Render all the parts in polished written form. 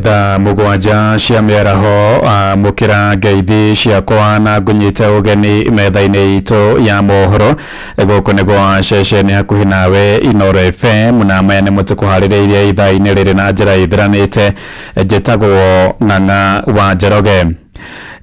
Tha mugwanja cia miaraho mukira ngeithi ciakwa na ngunyite ugeni metha-ini itu ya mohoro guku nigwa ceceni hakuhi nawe Inooro FM na maya ni mutukuhaririirie ithaa-ini riri na njira ithiranite njitagwo Ng'ang'a wa Njoroge.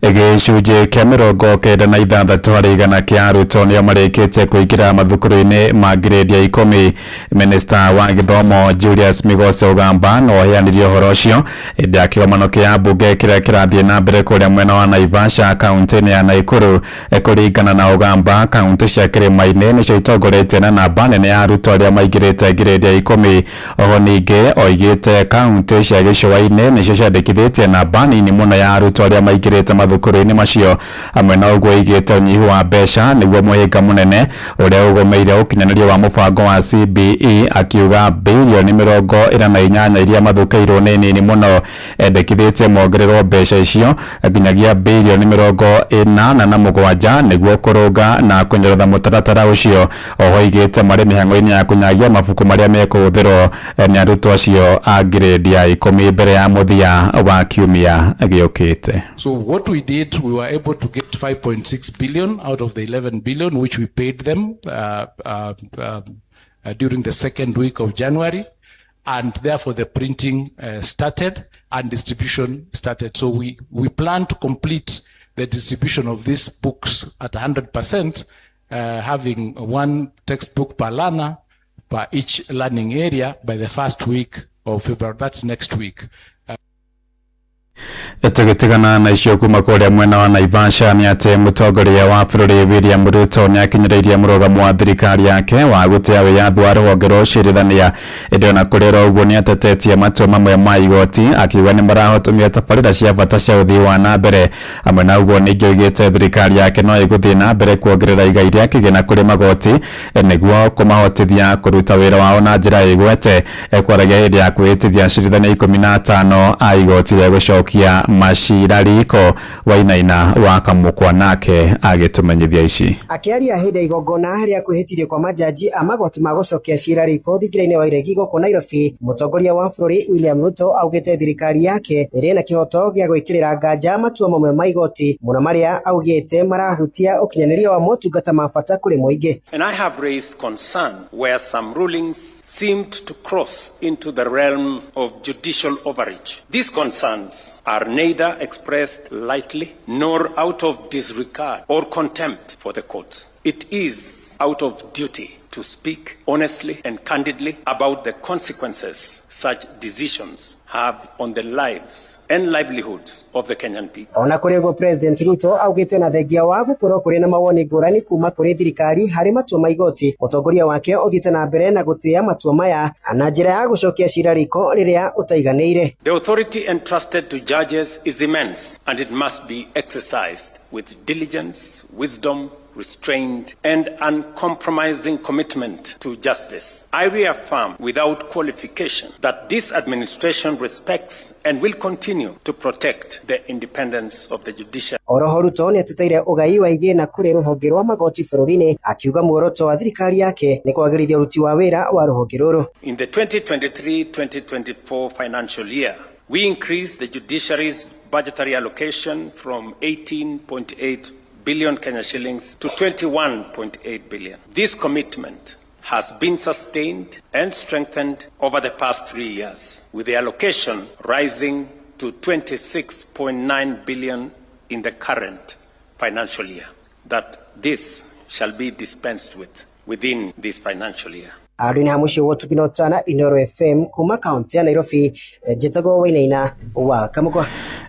Gicunjĩ kĩa 96 harĩ igana kĩa arutwo nĩo marĩkĩte kũingĩra mathukuru-inĩ ma grade ya 10. Minista wa gĩthomo Julius Migos Ogamba no aheanirie ũhoro ũcio hĩndĩ ya kĩgomano kĩa mbunge kĩrĩa kĩrathiĩ na mbere kũrĩa mwena wa Naivasha kaunti-inĩ ya Nakuru. Kũringana na Ogamba, kaunti cia kĩrĩma-inĩ nĩcio itongoretie na namba nene ya arutwo arĩa maingĩrĩte grade ya 10. Oho ningĩ oigĩte kaunti cia gĩcũa-inĩ nĩcio ciandĩkithĩtie namba nini mũno ya arutwo arĩa maingĩrĩte mathukuru-inĩ macio. Hamwe na ũguo oigĩte ũnyihu wa mbeca nĩguo mũhĩnga mũnene ũrĩa ũgũmĩire ũkinyanĩria wa mũbango wa CBE, akiuga bilioni 48 iria mathũkĩirwo nĩ nini mũno. Endekithĩtie mongererwo mbeca icio nginyagia bilioni 47 nĩguo kũrũnga na kũnyerotha mũtaratara ũcio. Oho oigĩte marĩ mĩhang'o-inĩ ya kũnyagia mabuku marĩa mekũhũthĩrwo nĩ arutwo acio a grade ya 10 mbere ya mũthia wa kiumia gĩũkĩte. So what we did, we were able to get 5.6 billion out of the 11 billion which we paid them during the second week of January, and therefore the printing started and distribution started. So we plan to complete the distribution of these books at 100%, having one textbook per learner per each learning area by the first week of February. That's next week. Tugitigana na icio kuma kũrĩa mwena wa Naivasha nĩ atĩ mũtongoria wa bũrũri William Ruto nĩ akinyĩrĩirie mũrũgamo wa thirikari yake wa gũteya wĩyathi wa rũhonge rwa ũcirithania. Ĩndĩ ona kũrĩ ũguo nĩ atetetie matua mamwe ma igoti, akiuga nĩ marahotomia tabarĩra cia bata cia ũthii wa na mbere. Hamwe na ũguo ningĩ oigĩte thirikari yake no ĩgũthiĩ na mbere kuongerera igai rĩa kĩgĩna kũrĩ magoti nĩguo kũmahotithia kũruta wĩra wao na njĩra ĩgwete. Kwaragia hĩndĩ ya kwĩhĩtithia acirithania 15 a igoti rĩa gũcokia macira Riko Wainaina wa Kamũkwa nake agĩtũmenyithia ici. Akĩaria hĩndĩ ya igongona harĩa kwĩhĩtithio kwa majaji a magoti ma gũcokia cira Riko thigira-inĩ wa iregi gũkũ Nairobi, mũtongoria wa bũrũri William Ruto augĩte thirikari yake ĩrĩ na kĩhoto gĩa gwĩkĩrĩra nganja matua mamwe ma igoti mũno marĩa augĩte marahutia ũkinyanĩria wa motungata ma bata kũrĩ mũingĩ. And I have raised concern where some rulings seemed to cross into the realm of judicial overreach. These concerns are neither expressed lightly nor out of disregard or contempt for the courts. It is out of duty to speak honestly and candidly about the consequences such decisions have on the lives and livelihoods of the Kenyan people. Ona kũrĩ ũguo President Ruto augĩte na thengia wa gũkorwo kũrĩ na mawoni ngũrani kuma kũrĩ thirikari harĩ matua ma igoti, ũtongoria wake ũthiĩte na mbere na gũtĩa matua maya na njĩra ya gũcokia cira Riko rĩrĩa ũtaiganĩire. The authority entrusted to judges is immense and it must be exercised with diligence, wisdom, restrained and uncompromising commitment to justice. I reaffirm without qualification that this administration respects and will continue to protect the independence of the judiciary. Oroho Ruto nĩ ateteire ũgai wa igĩna kũrĩ rũhonge rwa magoti bũrũri-inĩ, akiuga muoroto wa thirikari yake nĩ kwagĩrithia ũruti wa wĩra wa rũhonge rũrũ. In the 2023-2024 financial year, we increased the judiciary's budgetary allocation from 18.8 billion Kenya shillings to 21.8 billion. This commitment has been sustained and strengthened over the past 3 years, with the allocation rising to 26.9 billion in the current financial year. That this shall be dispensed with within this financial year. Arĩ na mũciĩ wotu kinotana Inooro FM kuma kaunti ya Nairobi, njĩtagwo Wainaina wa Kamũkwa.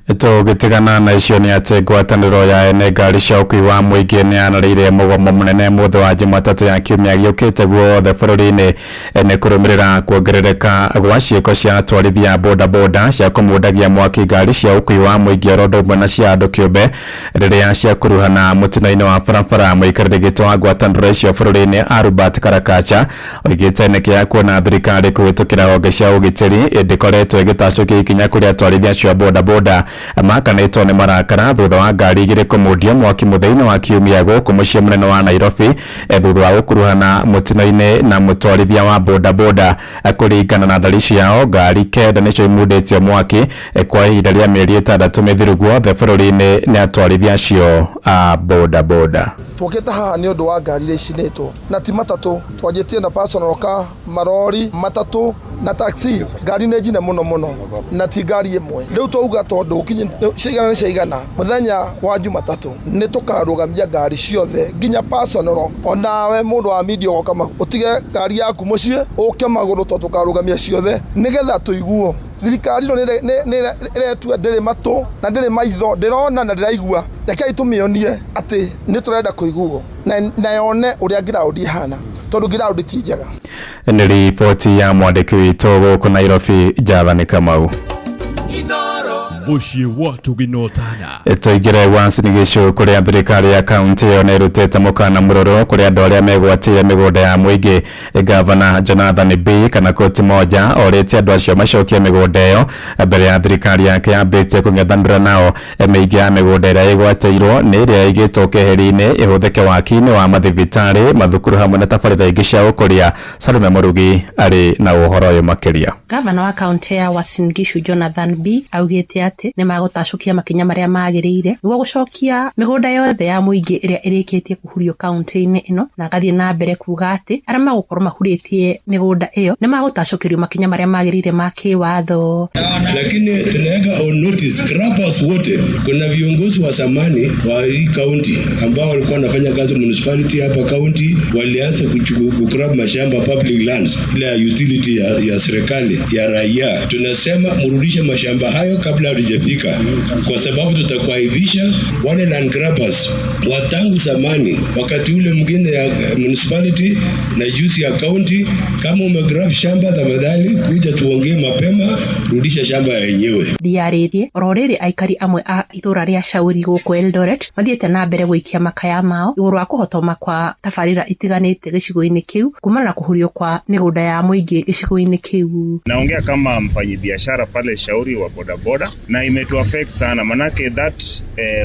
Tũgĩtigana na icio nĩ atĩ ngwatanĩro ya ene ngari cia ũkui wa mũingĩ nĩ yanarĩire mũgomo mũnene mũthĩ wa Jumatatũ ya kiumia gĩũkĩte guothe bũrũri-inĩ nĩ kũrũmĩrĩra kuongerereka gwa ciĩko cia atwarithia bodaboda cia kũmũndagia mwaki ngari cia ũkui wa mũingĩ oro ũndũ ũmwe na cia andũ kĩũmbe rĩrĩa ciakuruhana mũtino-inĩ wa barabara. Mũikarĩri gĩtĩ wa ngwatanĩro icio bũrũri-inĩ Albert Karakacha oigĩte nĩkĩ ya kuona thirikari kũhĩtũkĩra honge cia ũgitĩri ndĩkoretwo ĩgĩtacũkia ikinya kũrĩ atwarithia acio bodaboda makanĩtwo nĩ marakara thutha wa ngari igĩrĩ kũmundio mwaki mũthenya wa kiumia gũkũ mũciĩ mũnene wa Nairobi thutha wa gũkuruhana mũtino-inĩ na mũtwarithia wa bodaboda. Kũringana na ndari ciao, ngari kenda nĩcio imundĩtio mwaki kwa ihinda rĩa mĩeri 6 mĩthiru guothe bũrũri-inĩ nĩ atwarithia acio a bodaboda. Tukĩte haha nĩ ũndũ wa ngari iria icinĩtwo na ti matatũ, twanjĩtie na personal car, marori, matatũ na taxi. Ngari nĩ njine mũno na ti ngari ĩmwe. Rĩu twauga tondũ ciigana mũthenya wa Jumatatũ nĩ tũkarũgamia ngari ciothe nginya personal. Onawe mũndũ wa media goka ũtige ngari yaku mũciĩ ũke magũrũ tondũ tũkarũgamia ciothe nĩgetha tũiguo. Thirikari no nĩretua ndĩrĩ matũ na ndĩrĩ maitho, ndĩrona na ndĩraigua. Rekei tũmĩonie atĩ nĩ tũrenda kũiguo na yone ũrĩa ground ihana tondũ ground ti njega. Nĩ riboti ya mwandĩki witũ gũkũ Nairobi, Javani Kamau. Muciĩ watu ginotana Tũingĩre Uasin Gishu kũrĩa thirikari ya kaunti ĩyo nĩ ĩrutĩte mũkana mũrũrũ kũrĩ andũ arĩa megwatĩire mĩgũnda ya mũingĩ. Gavana Jonathan B kana koti moja orĩtie andũ acio macokie mĩgũnda ĩyo mbere ya thirikari yake yambĩtie kũng'ethanĩra nao. Mĩingĩ ya mĩgũnda ĩrĩa ĩgwatĩirwo nĩ ĩrĩa ĩigĩtwo keheri-inĩ ĩhũthĩke waki-inĩ wa mathibitarĩ, mathukuru hamwe na tabarĩra ingĩ cia ũkũria. Salome Murugi arĩ na ũhoro ũyũ makĩria. Gavana wa kaunti ya Uasin Gishu Jonathan B augĩte atĩ nĩ magũtacukia makinya marĩa magĩrĩire nĩguo gũcokia mĩgũnda yothe ya mũingĩ ĩrĩa ĩrĩkĩtie kũhurio kaunti-inĩ ĩno, na agathiĩ na mbere kuga atĩ arĩa magũkorwo mahurĩtie mĩgũnda ĩyo nĩ magũtacũkĩrio makinya marĩa magĩrĩire ma kĩwatho. Lakini tunaweka on notice grabbers wote. Kuna viongozi wa zamani wa hii kaunti ambao walikuwa wanafanya kazi municipality hapa kaunti, walianza kugrab mashamba public lands ile ya utility ya serikali ya raia. Tunasema murudishe mashamba hayo kabla hatujafika, kwa sababu tutakuaibisha wale land grabbers wa tangu zamani, wakati ule mwingine ya municipality na juice ya county. Kama umegrab shamba, tafadhali kuja tuongee mapema, rudisha shamba yenyewe. Ndiarĩrie ororĩrĩ aikari amwe a itũra rĩa Shauri gũkũ Eldoret mathiĩte na mbere gũikia makaya mao igũrũ wa kũhotoma kwa tabarĩra itiganĩte gĩcigo-inĩ kĩu kumana na kũhurio kwa mĩgũnda ya mũingĩ gĩcigo-inĩ kĩu. Naongea kama mfanyabiashara pale Shauri wa bodaboda, na imetu affect sana manake that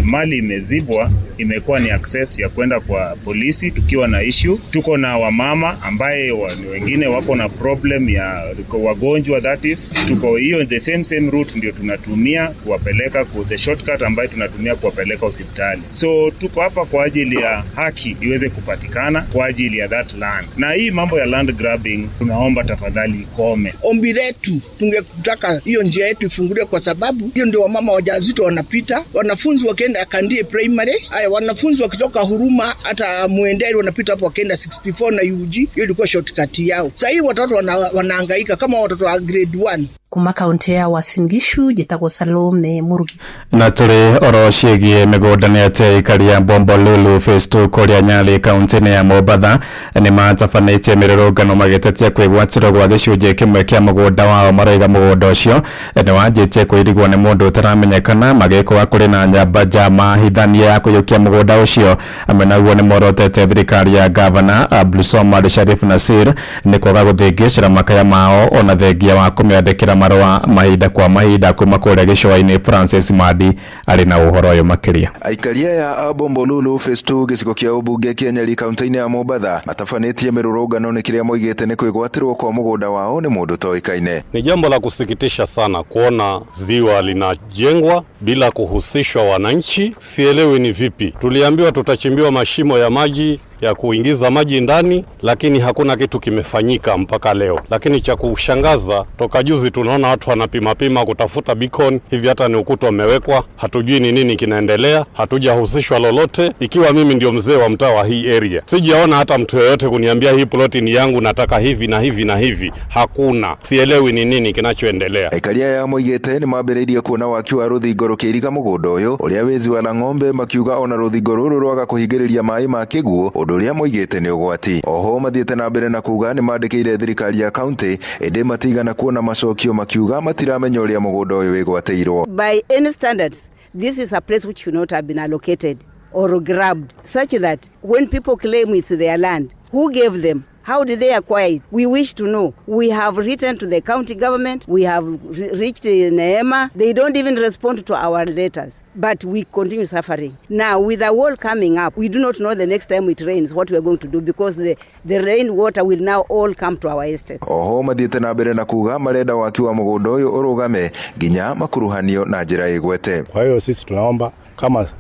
mali imezibwa, imekuwa ni access ya kwenda kwa polisi tukiwa na issue. Tuko na wamama ambaye wengine wako na problem ya wagonjwa, that is tuko hiyo the same route ndio tunatumia kuwapeleka kwa the shortcut ambayo tunatumia kuwapeleka hospitali. So tuko hapa kwa ajili ya haki iweze kupatikana kwa ajili ya that land, na hii mambo ya land grabbing tunaomba tafadhali ikome. Ombi letu tungekutaka hiyo njia yetu ifunguliwe, kwa sababu hiyo ndio wamama wajawazito wanapita, wanafunzi wakienda Kandie primary, haya wanafunzi wakitoka Huruma hata Muendeli wanapita hapo wakienda 64 na UG, hiyo ilikuwa shortcut yao. Sasa hivi watoto wanahangaika kama watoto wa grade 1. Kuma kaunti ya Uasin Gishu, njĩtagwo Salome Murugi. Na tũrĩ oro ciĩgiĩ mĩgũnda nĩ atĩ aikari a Bombolulu phase 2 kũrĩa Nyali kaunti-inĩ ya Mombatha nĩ matabanĩtie mĩrũrũngano magĩtetia kwĩgwatĩrwo gwa gĩcunjĩ kĩmwe kĩa mũgũnda wao. Marauga mũgũnda ũcio nĩ wanjĩtie kũirigwo nĩ mũndũ ũtaramenyekana, magĩkũga kũrĩ na njamba mahithania ya kũiyũkia mũgũnda ũcio. Amwe naguo nĩ morotete thirikari ya gavana Abdulswamad Sharif Nassir nĩ kwaga gũthĩngĩcĩra makaya mao ona thengia wa kũmĩandĩkĩra marũa mahinda kwa mahinda kuma kũrĩa gĩcũa-inĩ. Francis Madi arĩ na ũhoro ũyũ makĩria. Aikaria ya Bombolulu phase 2 gĩcigo kĩa ũmbunge kĩa Nyali kaunti-inĩ ya Mombatha matabanĩtie mĩrũrũngano nĩ kĩrĩa moigĩte nĩ kwĩgwatĩrwo kwa mũgũnda wao nĩ mũndũ toĩkaine. Ni jambo la kusikitisha sana kuona ziwa linajengwa bila kuhusishwa wananchi. Sielewi ni vipi. Tuliambiwa tutachimbiwa mashimo ya maji ya kuingiza maji ndani, lakini hakuna kitu kimefanyika mpaka leo. Lakini cha kushangaza, toka juzi tunaona watu wanapima kutafuta beacon, hivi hata ni ukuta umewekwa, hatujui ni nini kinaendelea, hatujahusishwa lolote. Ikiwa mimi ndio mzee wa mtaa wa hii area, sijaona hata mtu yeyote kuniambia hii ploti ni yangu, nataka hivi na hivi na hivi. Hakuna. Sielewi ni nini kinachoendelea. Aikaria ya moigĩte nĩ mambĩrĩirie kuona waki wa rũthingo rũkĩiriga mũgũnda ũyũ ũrĩa wezi wa Lang'ombe makiuga ona rũthingo rũrũ rwaga kũhingĩrĩria maĩ ma kĩguũ ũndũ ũrĩa moigĩte nĩ ũgwati. Oho mathiĩte na mbere na kuga nĩ mandĩkĩire thirikari ya kaunti ĩndĩ matigana kuona macokio makiuga matiramenya ũrĩa mũgũnda ũyũ wĩgwatĩirwo. By any standards, this is a place which should not have been allocated or grabbed, such that when people claim it's their land, who gave them? How did they acquire it? We wish to know. We have written to the county government. We have reached Neema. They don't even respond to our letters. But we continue suffering. Now, with the wall coming up, we do not know the next time it rains what we are going to do because the rainwater will now all come to our estate. Oho mathiete na mbere na kuga marenda waki wa mũgũnda ũyũ ũrũgame nginya makuruhanio na njĩra ĩgwete. Kwa hiyo sisi tunaomba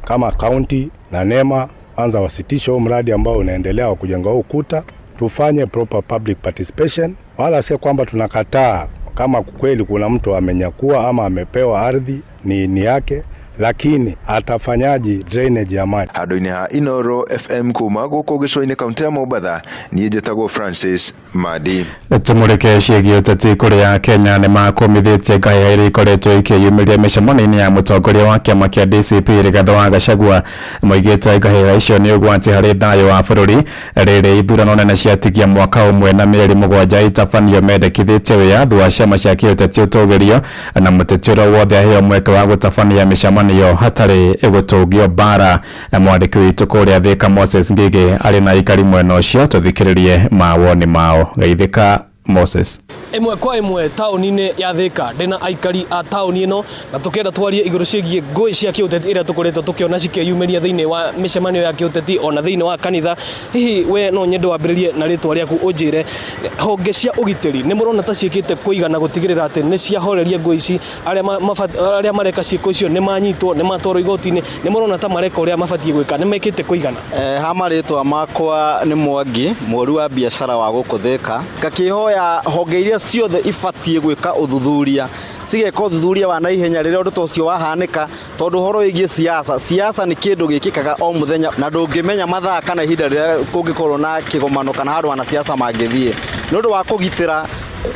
kama county na Neema anza wasitishe huu mradi ambao unaendelea wa kujenga ukuta, tufanye proper public participation, wala si kwamba tunakataa kama kweli kuna mtu amenyakua ama amepewa ardhi ni yake, lakini atafanyaji drainage ya maji. Hadoini ha Inoro FM kuma gũkũ gĩcũa-inĩ kaunti ya Mombatha, niĩ njĩtagwo Francis Madi. Tumũrĩke ciĩgiĩ ũteti kũrĩa Kenya nĩ makomithĩtie ngahĩha iria ikoretwo ikĩyumĩria mĩcemanio-inĩ ya mũtongoria wa kĩama kĩa DCP Rigathĩ wa Gachagua, moigĩte ngahĩha icio nĩ ũgwati harĩ thayũ wa bũrũri. Rĩrĩ ithurano nene ciatigia mwaka ũmwe na mĩeri 7 itabanio mendekithĩtie wĩyathi wa ciama cia kĩũteti ũtũgĩrio na mũteti ũrĩa wothe aheo mweke wa gũtabania mĩcemanio hatarĩ gũtũngio bara. Mwandĩki witũ kũrĩa Thika Moses Ngigi arĩ na ikari mwena ũcio, tũthikĩrĩrie mawoni mao. Geithĩka Moses. Imwe kwa imwe taũni-inĩ ya Thika ndĩna aikari a taũni ĩno na tũkĩenda twarie igũrũ ciĩgiĩ ngũĩ cia kĩũteti iria tũkoretwo tũkĩona cikĩyumĩria thĩinĩ wa mĩcemanio ya kĩũteti ona thĩinĩ wa kanitha. Hihi we no nyende wambĩrĩrie na rĩtwa rĩaku ũnjĩre honge cia ũgitĩri nĩ mũrona ta ciĩkĩte kũigana gũtigĩrĩra atĩ nĩ ciahoreria ngũĩ ici, arĩa mareka ciĩko icio nĩ manyitwo, nĩ matwarwo igoti-inĩ, nĩ mũrona ta mareka ũrĩa mabatiĩ gwĩka, nĩ mekĩte kũigana? Ha marĩtwa makwa nĩ Mwangi, mũru wa biacara wa gũkũ Thika. Ngakĩhoya honge iria ciothe ibatie gwika uthuthuria, sigeka uthuthuria wa naihenya rĩrĩa ũndũ ũcio wahanĩka, tondũ horo wĩgiĩ siasa nĩ kĩndũ gĩkĩkaga o mũthenya na ndũngĩmenya mathaa kana ihinda rĩrĩa kũngĩkorwo na kĩgomano kana handũ wana siasa mangĩthiĩ. Nĩ ũndũ wa kũgitĩra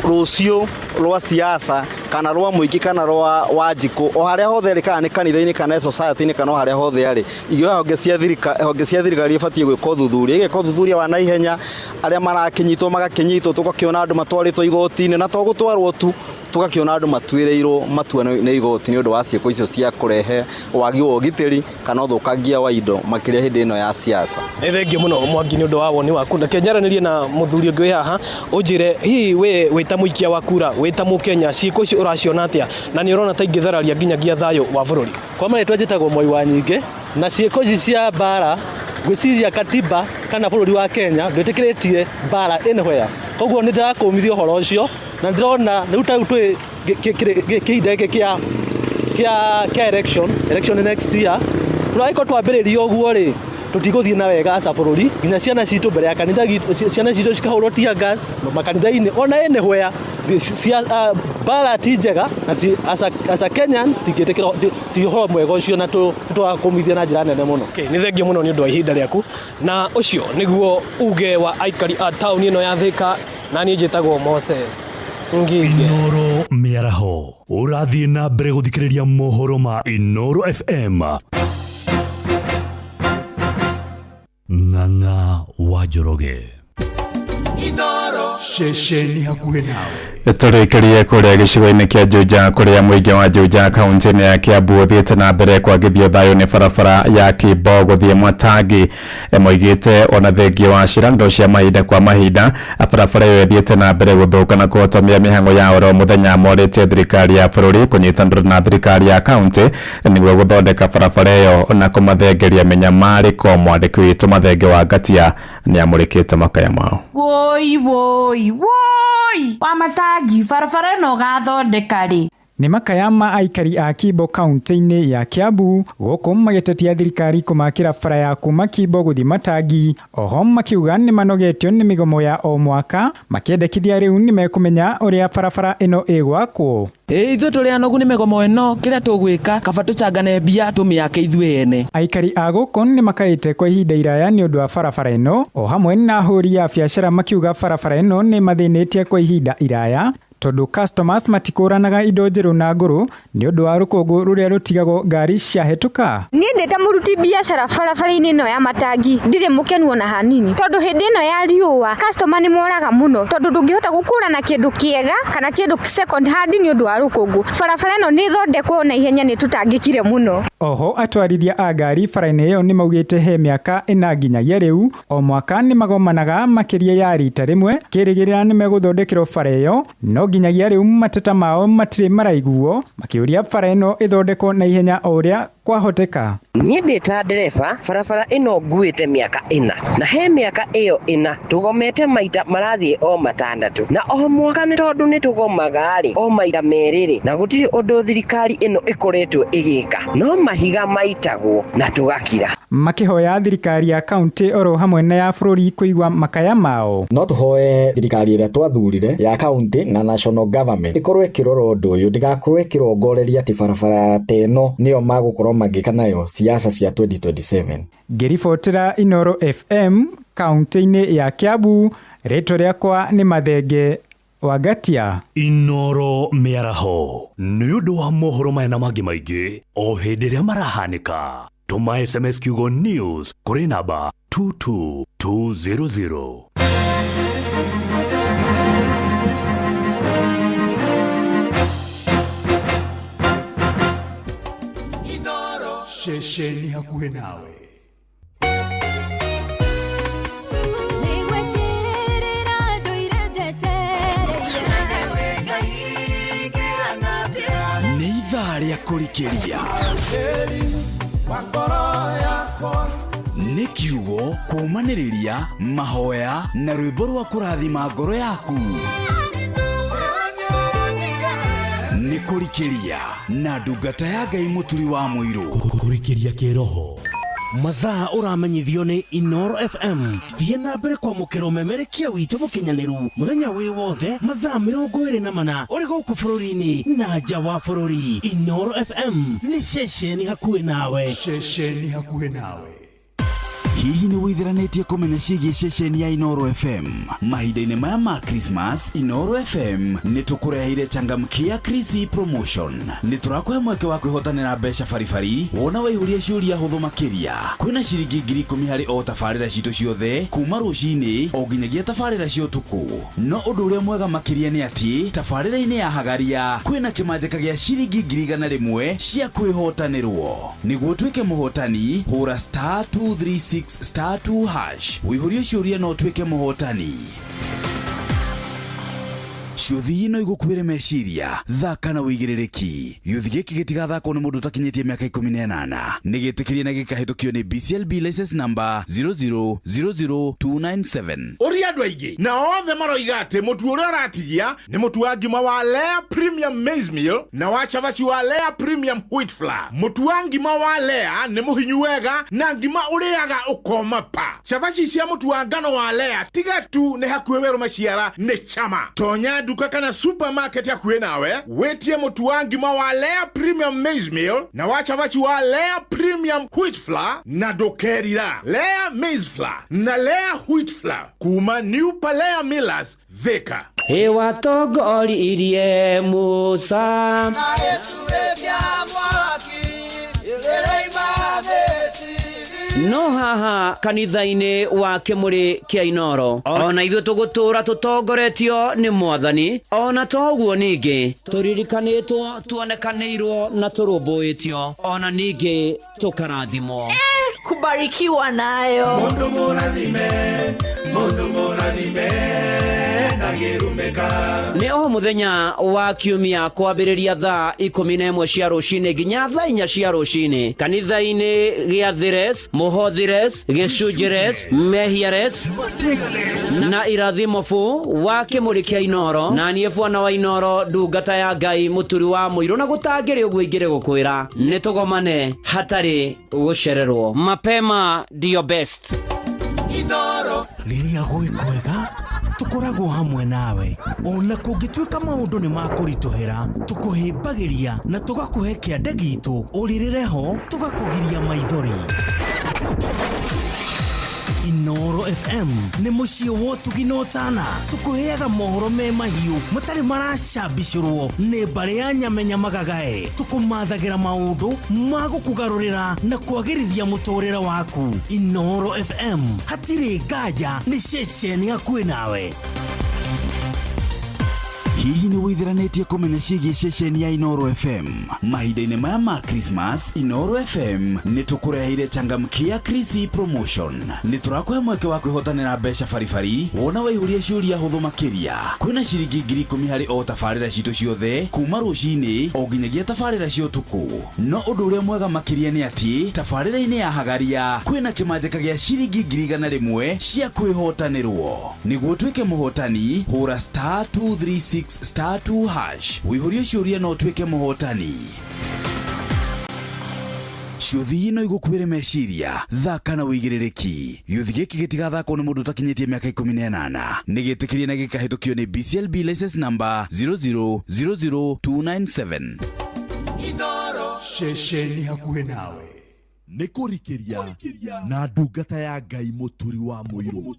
rũciũ rwa siasa kana rwa mũingĩ kana rwa Wanjikũ, o harĩa hothe rĩ kana nĩ kanitha-inĩ kana society-inĩ kana harĩa hothe arĩ, igĩoya honge cia thirikari ibatie gwĩka ũthuthuria, igĩka ũthuthuria wa naihenya, arĩa marakĩnyitwo magakĩnyitwo, tũgakĩona andũ matwarĩtwo igoti-inĩ na to gũtwarwo tu, tũgakĩona andũ matuĩrĩirwo matua nĩ igoti nĩ ũndũ wa ciĩko icio cia kũrehe wagi wa ũgitĩri kana ũthũkangia wa indo makĩria hĩndĩ ĩno ya siasa. Nĩ thengiũ mũno Mwangi nĩ ũndũ wa woni waku. Na kĩnjaranĩrie na mũthuri ũngĩ wĩ haha, ũnjĩre hihi we wĩ ta mũikia wa kura, wĩ ta Mũkenya, ciĩko icio ũraciona atĩa na nĩ ũrona ta ingĩthararia nginyagia thayũ wa bũrũri? Kwa marĩtwa njĩtagwo Moi wa Nyingĩ, na ciĩko ici cia mbara gwĩciria katiba kana bũrũri wa Kenya ndwĩtĩkĩrĩtie mbara anywhere. Koguo nĩ ndĩrakũmithia ũhoro ũcio na ndĩrona rĩu ta twĩ kĩhinda gĩkĩ kĩa election next year, tũraiko twambĩrĩria ũguo rĩ tutigũthiĩ na wega aca bũrũri, nginya ciana citũ mbere ya kanitha, ciana citũ cikahũrwo tear gas makanitha-inĩ ona anywhere. Bara ti njega na as a Kenyan tingĩtĩkĩra ti ũhoro mwega ũcio na tũrakũmithia na njĩra nene mũno. Nĩ thengiũ mũno nĩ ũndũ wa ihinda rĩaku, na ũcio nĩguo uge wa aikari a taũni ĩno ya Thika, na niĩ njĩtagwo Moses Ngigi. Inoro mĩaraho ũrathiĩ na mbere gũthikĩrĩria mohoro ma Inoro FM. Ng'ang'a wa Njoroge. Inoro shesheni hakuhĩ nawe. Tũrĩkĩrie kũrĩa gĩcigo-inĩ kĩa Juja kũrĩa mũingĩ wa Juja kaunti-inĩ ya Kiambu ũthiĩte na mbere kwagithio thayũ nĩ barabara ya Kimbo gũthiĩ Mwatangi. Moigĩte ona thengia wa ciranĩro cia mahinda kwa mahinda, barabara ĩyo ĩthiĩte na mbere gũthũka na kũhotomia mĩhang'o ya oro mũthenya. Morĩtie thirikari ya bũrũri kũnyitanĩra na thirikari ya kaunti nĩguo gũthondeka barabara ĩyo na kũmathengeria mĩnyamarĩko. Mwandĩki witũ Mathenge wa Ngatia nĩ amũrĩkĩte makaya mao. Woi wa Matangi, barabara ĩno gathondeka rĩ? Nĩ makaya ma aikari a Kimbo kaunti-inĩ ya Kiambu gũkũ magĩtetia thirikari kũmakĩra bara ya kuma Kimbo gũthiĩ Matangi. Oho makiuga nĩ manogetio nĩ mĩgomo ya o mwaka, makĩendekithia rĩu nĩ mekũmenya ũrĩa barabara ĩno ĩgwakwo. Ithuĩ tũrĩ anogu nĩ mĩgomo ĩno, kĩrĩa tũgwĩka kaba tũcangane mbia tũmĩake ithuĩ ene. Aikari a gũkũ nĩ makaĩte kwa ihinda iraya nĩ ũndũ wa barabara ĩno, o hamwe na ahũri a biacara makiuga barabara ĩno nĩ mathĩnĩtie kwa ihinda iraya tondũ customers matikũranaga indo njerũ na ngũrũ nĩ ũndũ wa rũkũngũ rũrĩa rũtigagwo ngari ciahĩtũka. Niĩ ndĩ ta mũruti biacara barabara-inĩ ĩno ya Matangi ndirĩ mũkenu ona hanini, tondũ hĩndĩ ĩno ya riũa customer nĩ moraga mũno tondũ ndũngĩhota gũkũrana kĩndũ kĩega kana kĩndũ second hand nĩ ũndũ wa rũkũngũ. Barabara ĩno nĩ thondekwo na ihenya nĩ tũtangĩkire mũno. Oho atwarithia a ngari bara-inĩ ĩyo nĩ maugĩte he mĩaka 4 nginyagia rĩu o mwaka nĩ magomanaga makĩria ya rita rĩmwe kĩrĩgĩrĩra nĩ megũthondekerwo bara ĩyo, no nginyagia rĩu mateta mao matirĩ maraiguo makĩũria bara ĩno ĩthondekwo na ihenya o ũrĩa kwahoteka. Niĩ ndĩ ta ndereba barabara ĩno nguĩte mĩaka 4 na he mĩaka ĩyo 4 tũgomete maita marathiĩ o matandatũ na o mwaka nĩ tondũ nĩ tũgomaga o maita merĩ na gũtirĩ ũndũ thirikari ĩno ĩkoretwo ĩgĩka, no mahiga maitagwo na tũgakira. Makĩhoya thirikari ya kaunti oro hamwe na ya bũrũri kũigua makaya mao. No tũhoe thirikari ĩrĩa twathurire ya kaunti na national government ĩkorwo ĩkĩrora ũndũ ũyũ, ndĩgakorwo ĩkĩrongoreria atĩ barabara teno nĩyo magũkorwo magĩka nayo siasa cia 2027. Ngĩribotera Inoro FM kaunti-inĩ ya Kiambu, rĩtwa rĩakwa nĩ Mathenge Wagatia. Inoro mĩaraho nĩ ũndũ wa mohoro maya na mangĩ maingĩ o hĩndĩ ĩrĩa marahanĩka. Tũma SMS kiugo news kũrĩ namba 22200. Inoro shesheni hakuhĩ nawe. Rĩa kũrikĩria nĩ kiugo kũmanĩrĩria mahoya na rwĩmbo rwa kũrathima ngoro yaku. Nĩ kũrikĩria na ndungata ya Ngai mũturi wa mũirũ. Kũrikĩria kĩroho mathaa ũramenyithio nĩ Inoro FM. Thiĩ na mbere kwamũkĩra ũmemerekia witũ mũkinyanĩru mũthenya wĩ wothe mathaa 24 ũrĩ gũkũ bũrũri-inĩ na nja wa bũrũri. Inoro FM nĩ ceceni hakuhĩ nawe. Ceceni hakuhĩ nawe. Hihi nĩ wĩtheranĩtie kũmenya ciĩgiĩ ceceni ya Inoro FM? Mahinda-inĩ maya ma Christmas, Inoro FM nĩ tũkũreheire changamkia Chrissy promotion. Nĩ tũrakũhe mweke wa kwĩhotanĩra mbeca baribari wona waihũria ciũria hũthũ makĩria. Kwĩna ciringi 10,000 harĩ o tabarĩra citũ ciothe kuma rũcinĩ o nginyagia tabarĩra cia ũtukũ. No ũndũ ũrĩa mwega makĩria nĩ atĩ tabarĩra-inĩ ya Hagaria kwĩna kĩmanjĩka gĩa ciringi 100,000 cia kwĩhotanĩrwo. Nĩguo tuĩke mũhotani hũra *236 *2# wĩihũrie ciũria no tuĩke mũhotani. Ciũthi ino igũkuĩre meciria thaka na wĩigĩrĩrĩki. Gĩũthi gĩkĩ gĩtigathakwo nĩ mũndũ ũtakinyĩtie mĩaka 18. Nĩ gĩtĩkĩrie na gĩkahĩtũkio nĩ BCLB license number 0000297. Ũrĩa andũ aingĩ na othe maroiga atĩ mũtu ũrĩa ũratigia nĩ mũtu wa ngima wa Lea Premium Maize Meal na wa chavaci wa Lea Premium Wheat Flour. Mũtu wa ngima wa Lea nĩ mũhinyu wega na ngima ũrĩaga ũkoma pa. Chavaci cia mũtu wa ngano wa Lea tiga tu nĩ hakuhĩ werũ maciara nĩ chama. Tonya duka kana supermarket ya kuwe nawe wetie mũtu wa ngima wa Lea Premium Maize Meal na wa chavaci wa Lea Premium Wheat Flour na dokerira Lea Maize Flour na Lea Wheat Flour kuma New Palea Millers Thika. Ewa togori irie Musa na etuwekia mwaki ilereima besi. No haha kanitha-inĩ wa Kĩmũrĩ kĩa Inoro ona ithuĩ tũgũtũra tũtongoretio nĩ Mwathani, ona toguo ningĩ tũririkanĩtwo tuonekanĩirwo na tũrũmbũĩtio ona ningĩ tũkarathimwo. Kubarikiwa nayo Mundu mũrathime nĩ o mũthenya wa kiumia kwambĩrĩria thaa 11 cia rũcinĩ nginya thaa 4 cia rũcinĩ kanitha-inĩ gĩa Thires, Mũhothires, Gĩcunjĩres, Mehiares na Irathimofu wa Kĩmũrĩ kĩa Inoro. Na niĩ Bwana wa Inoro ndungata ya Ngai mũturi wa mũirũ, na gũtangĩrĩ ũguo ingĩrĩ gũkwĩra nĩ tũgomane hatarĩ gũcererwo. Mapema ndio best. Inoro rĩrĩa gwĩ kwega tukoragwo hamwe nawe, ona kũngĩtuĩka maũndũ nĩ makũritũhĩra tũkũhĩmbagĩria na tũgakũhe kĩande gitũ ũrĩrĩre ho tũgakũgiria maithori. Inoro FM nĩ mũciĩ wa ũtugi na ũtana, tũkũheaga mohoro me mahiũ matarĩ maracambicũrwo nĩ mbarĩ ya nyamenya magagae, tũkũmathagĩra maũndũ ma gũkũgarũrĩra na kwagĩrithia mũtũrĩre waku. Inoro FM hatirĩ nganja nĩ ceceni hakuhĩ nawe. hihi ni withiranetie kumenya ciĩgiĩ ceceni ya Inoro FM mahinda-inĩ maya ma Christmas. Inoro FM nĩ tũkũreheire changamkia Krisi Promotion. Nĩ tũrakũhe mweke wa kwĩhotanĩra mbeca baribari wona waihũria ciũria hũthũ makĩria. Kwĩna ciringi 10,000 harĩ o tabarĩra citũ ciothe kuma rũcinĩ o nginyagia tabarĩra cia ũtukũ. No ũndũ ũrĩa mwega makĩria nĩ atĩ tabarĩra-inĩ ya Hagaria kwĩna kĩmanjĩka gĩa ciringi 100,000 cia kwĩhotanĩrwo. Nĩguo tuĩke mũhotani hũra *236*2# wĩihũrie ciũria no tuĩke mũhotani. Ciuthi ino igũkuĩre meciria thaka na wĩigĩrĩrĩki. Gĩuthi gĩkĩ gĩtigathakwo nĩ mũndũ ũtakinyĩtie mĩaka 18. Nĩgĩtĩkĩrie na gĩkahĩtũkio nĩ BCLB license number 00297. Inoro ceceni hakuhĩ nawe nĩ kũrikĩria na ndungata ya Ngai mũturi wa mũirũ.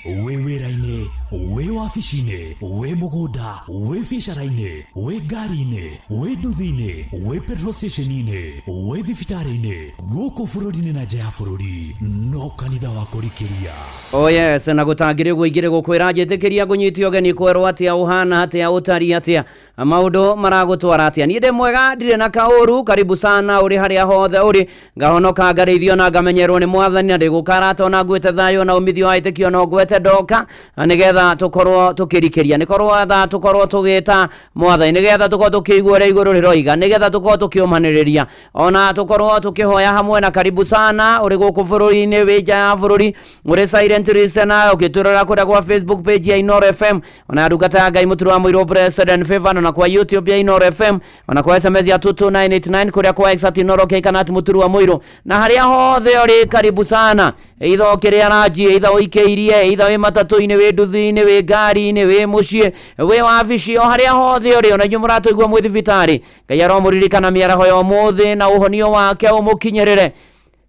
Wĩ wĩra-inĩ, wĩ wabici-inĩ, wĩ mũgũnda, wĩ biacara-inĩ, wĩ ngari-inĩ, wĩ nduthi-inĩ, wĩ petrol station-inĩ, wĩ thibitarĩ-inĩ, gũkũ bũrũri-inĩ na nja ya bũrũri, no kanitha wa kũrikĩria. Oh yes, na gũtangĩrĩ gũingĩrĩ gũkwĩra njĩtĩkĩria kũnyitio ũgeni kwerwo atĩa ũhana atĩa ũtari atĩa maũndũ maragũtwara atĩa. Niĩ ndĩ mwega ndirĩ na kaũru, karibu sana ũrĩ harĩa hothe ũrĩ, ngahonoka ngareithio na ngamenyerwo nĩ Mwathani na ndĩgũkarata ona ngwĩte thayũ na umithio wa ĩtĩkio no ngwĩte ndoka nigetha tukorwo tukirikĩria nikorwo tha tukorwo tugĩta Mwathani nigetha tukorwo tukĩiguĩra igũrũ rĩroiga nigetha tukorwo tukĩũmanĩrĩria ona tukorwo tukĩhoya hamwe na karibu sana ũrĩ gũkũ bũrũri-inĩ wĩ nja ya bũrũri ũrĩ silent listener ũkĩtũrora kũrĩa kwa Facebook page ya Inoro FM ona ndungata ya Ngai mũturi wa mũirũ President Favor na kwa YouTube ya Inoro FM ona kwa SMS ya 22989 kũrĩa kwa X Inoro Kanat mũturi wa mũirũ na harĩa hothe ũrĩ karibu sana eitho kĩrĩa ranji eitho ũikĩirie eitho wĩ matatu-inĩ wĩ nduthi-inĩ wĩ ngari-inĩ wĩ mũciĩ wĩ wabici o harĩa hothe ũrĩ ona inyuĩ mũratũigua mwĩ thibitarĩ Ngai aromũririkana mĩaraho ya ũmũthĩ na ũhonio wake ũmũkinyĩrĩre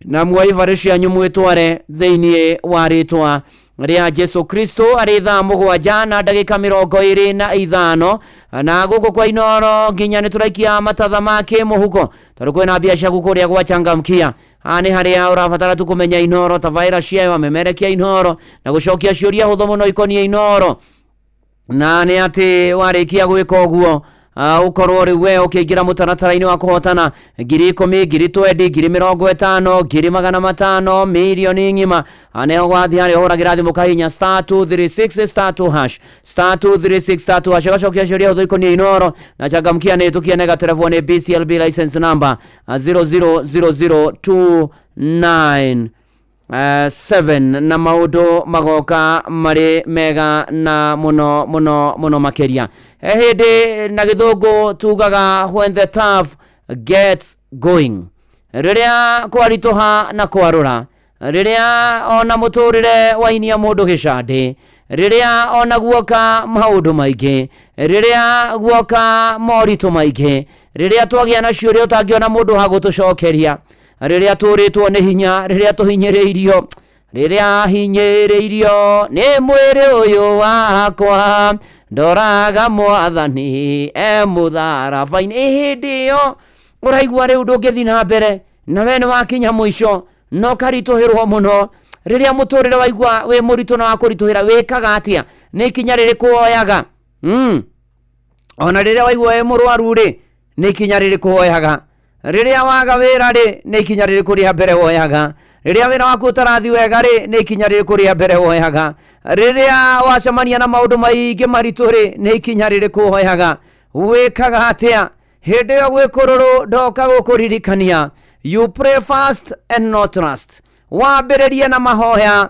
na muoibarĩ cianyu mwĩtware thĩinĩ wa rĩtwa rĩa Jesu Kristo arĩ thaa 7 na ndagĩka 25 na gũkũ kwa Inoro nginya nĩ tũraikia matatha make mũhuko tondũ kwĩna biacara kũrĩa gwa changamkia ani harĩa ũrabatara tu kũmenya Inoro tabaĩra ciayo memerekia Inoro na gũcokia ciũria hũthũ mũno ikonie Inoro na nĩ atĩ warĩkia gwĩka ũguo ukorwo rĩu we ũkĩingĩra mũtaratara-inĩ wa kũhotana 10,000, 20,000, 50,000, 500,000 milioni ng'ima aneho gwathi harĩa ũhũragĩra thimũ kahinya *236*2# *236*2# agacokia ciũria hũthũ ikonie Inoro na changamkia nĩ tũkienega telefoni BCLB license number 00029 7 na maũndũ magoka marĩ mega na mũno makĩria hĩndĩ na gĩthũngũ tugaga when the tough gets going rĩrĩa kwaritũha na kwarũra rĩrĩa ona mũtũrĩre wainia mũndũ gĩcandĩ rĩrĩa ona guoka maũndũ maingĩ rĩrĩa guoka moritũ maingĩ rĩrĩa twagĩa na ciũria ũtangĩona mũndũ ha gũtũcokeria rĩrĩa tũrĩtwo nĩ hinya rĩrĩa tũhinyĩrĩirio rĩrĩa hinyĩrĩirio nĩ mwĩrĩ ũyũ wakwa ndoraga Mwathani mũtharaba-inĩ hĩndĩ ĩyo ũraigua rĩu ndũngĩthiĩ na mbere na we nĩ wakinya mũico no karitũhĩrwo mũno rĩrĩa mũtũrĩre waigua wĩ mũritũ na wakũritũhĩra wĩkaga atĩa nĩ ikinya rĩrĩkũ woyaga ona rĩrĩa waigua wĩ mũrwaru rĩ nĩ ikinya rĩrĩkũ woyaga rĩrĩa waga wĩra rĩ nĩ ikinya rĩrĩkũ rĩa mbere woyaga rĩrĩa wĩra waku ũtarathi wega rĩ nĩ ikinya rĩrĩkũ rĩa mbere woyaga rĩrĩa wacemania na maũndũ maingĩ maritũ rĩ nĩ ikinya rĩrĩkũ woyaga wĩkaga atĩa hĩndĩ ĩyo gwĩkũrũrũ ndoka gũkũririkania you pray fast and not trust wambĩrĩrie na mahoya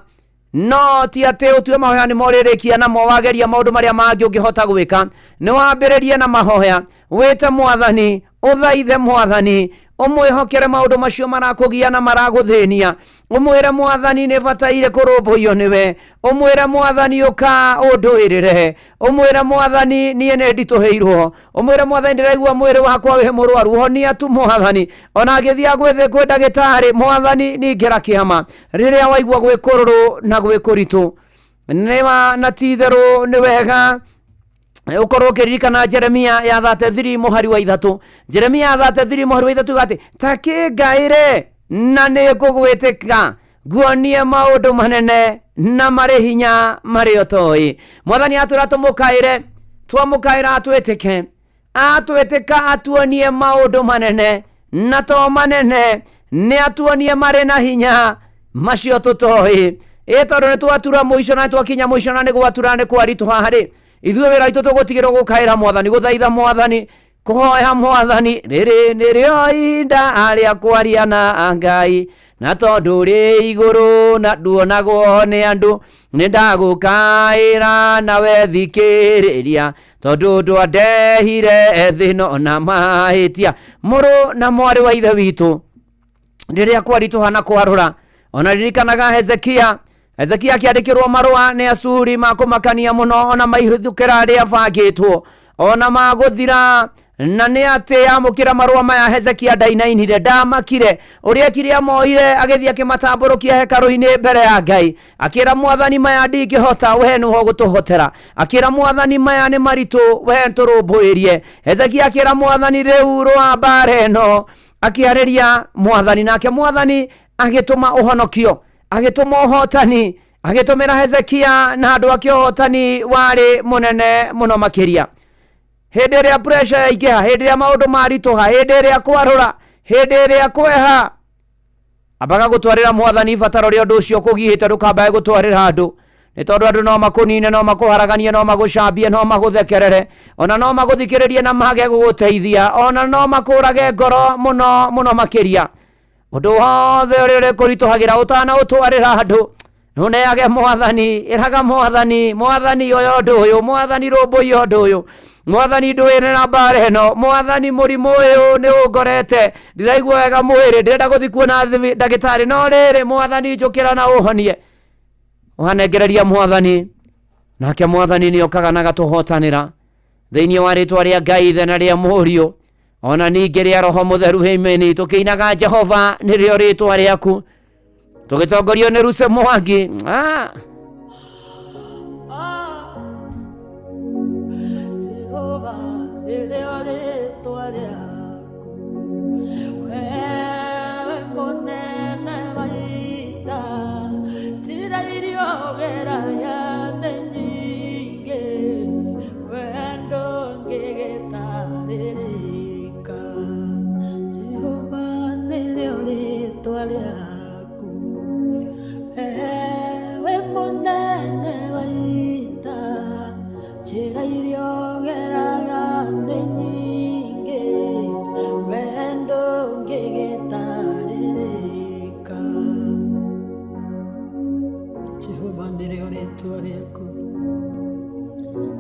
no ti atĩ ũtue mahoya nĩ morĩrĩkia namo wageria maũndũ marĩa mangĩ ũngĩhota gwĩka nĩ wambĩrĩrie na mahoya wĩte Mwathani ũthaithe Mwathani ũmwĩhokere maũndũ macio marakũgia na maragũthĩnia ũmwĩre Mwathani nĩ bataire kũrũmbũiyo nĩwe ũmwĩre Mwathani ũka ũndũĩrĩre ũmwĩre Mwathani niĩ nĩ nditũhĩirwo ũmwĩre Mwathani ndĩraigua mwĩrĩ wakwa wĩ mũrwaru honia tu Mwathani ona ngĩthiĩ gwethe kwĩ ndagĩtarĩ Mwathani ningĩra kĩama rĩrĩa waigua gwĩkũrũrũ na gwĩkũritũ nĩma na ti-itherũ nĩ wega ukorwo ũkĩririkana Jeremia ya 33 mũhari wa 3 Jeremia ya 33 mũhari wa 3 gati ta kĩngaĩre na nĩ ngũgwĩtĩka nguonie maũndũ manene na marĩ hinya marĩ otoi. Mwathani atwĩra tũmũkaĩre, twamũkaĩra atwĩtĩka atuonie maũndũ manene na to manene, nĩ atuonie marĩ na hinya macio tũtoi. Tondũ nĩ twatura mũico na twakinya mũico na nĩ gwatura nĩ kwaritũha harĩ ithuĩ wĩra witũ tũgũtigĩrwo gũkaĩra Mwathani, gũthaitha Mwathani, kũhoya Mwathani. Rĩrĩ nĩrĩo ihinda rĩa kwaria na Ngai, na tondũ rĩ igũrũ na nduonagwo nĩ andũ, nĩ ndagũkaĩra nawe thikĩrĩria, tondũ ndwandehire thĩno na mahĩtia. Mũrũ na mwarĩ wa ithe witũ, rĩrĩa kwaritũha na kwarũra, ona ririkanaga Hezekia akĩandĩkĩrwo marũa nĩ Acuri ma kũmakania mũno, ona maihũthũkĩra rĩa bangĩtwo, ona magũthira, na nĩ atĩ amũkĩra marũa maya Hezekia ndainainire, ndamakire. Ũrĩa ekire amoire agĩthiĩ akĩmatambũrũkia hekarũ-inĩ mbere ya Ngai, akĩra Mwathani maya ndingĩhota, we nĩho gũtũhotera. Akĩra Mwathani maya nĩ maritũ, we tũrũmbũirie. Hezekia akĩra Mwathani rĩu rwa mbara ĩno, akĩarĩria Mwathani, nake Mwathani agĩtũma ũhonokio, agĩtũma ũhotani, agĩtũmĩra Hezekia na andũ ake ũhotani warĩ mũnene mũno makĩria. Hĩndĩ ĩrĩa pressure yaingĩha, hĩndĩ ĩrĩa maũndũ maritũha, hĩndĩ ĩrĩa kwarũra, hĩndĩ ĩrĩa kweha, ambaga gũtwarĩra Mwathani ibataro rĩa ũndũ ũcio kũgiĩte, ndũkambaye gũtwarĩra andũ. Nĩ tondũ andũ no makũnine, no makũharaganie, no magũcambie, no magũthekerere, ona no magũthikĩrĩrie na mage gũgũteithia, ona no makũrage ngoro mũno mũno makĩria. Ũndũ wothe ũrĩa ũrĩkũritũhagĩra ũtanaũtwarĩra andũ, nũneage Mwathani, ĩraga Mwathani, Mwathani ũyũ ũndũ ũyũ, Mwathani rũmbũiya ũndũ ũyũ, Mwathani ndwĩre na mbara ĩno, Mwathani mũrimũ ũyũ nĩ ũngorete, ndiraigua wega mwĩrĩ, ndĩrenda gũthiĩ kuona ndagĩtarĩ, no rĩrĩ Mwathani njũkĩra na ũhonie. Ũhanengereria Mwathani, nake Mwathani nĩ okaga na gatũhotanĩra thĩinĩ wa rĩtwa rĩa Ngai Ithe na rĩa Mũriũ, ona ningĩ rĩa Roho Mũtheru. Ameni. Tũkĩinaga Jehova nĩrĩo rĩtwa rĩaku, tũgĩtongorio nĩ Ruce Mwangi.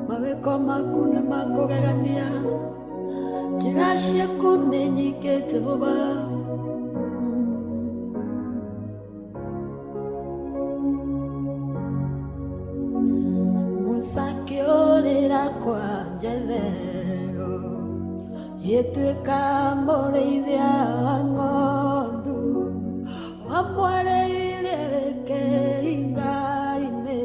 Mawĩko maku nĩ makũgegania, njĩra ciaku nĩ nyingĩ Jehova. Musa akĩũrĩra kwa Jethero, gĩtuĩka mũrĩithia wa ng'ondu, wamwereire kĩhinga-inĩ,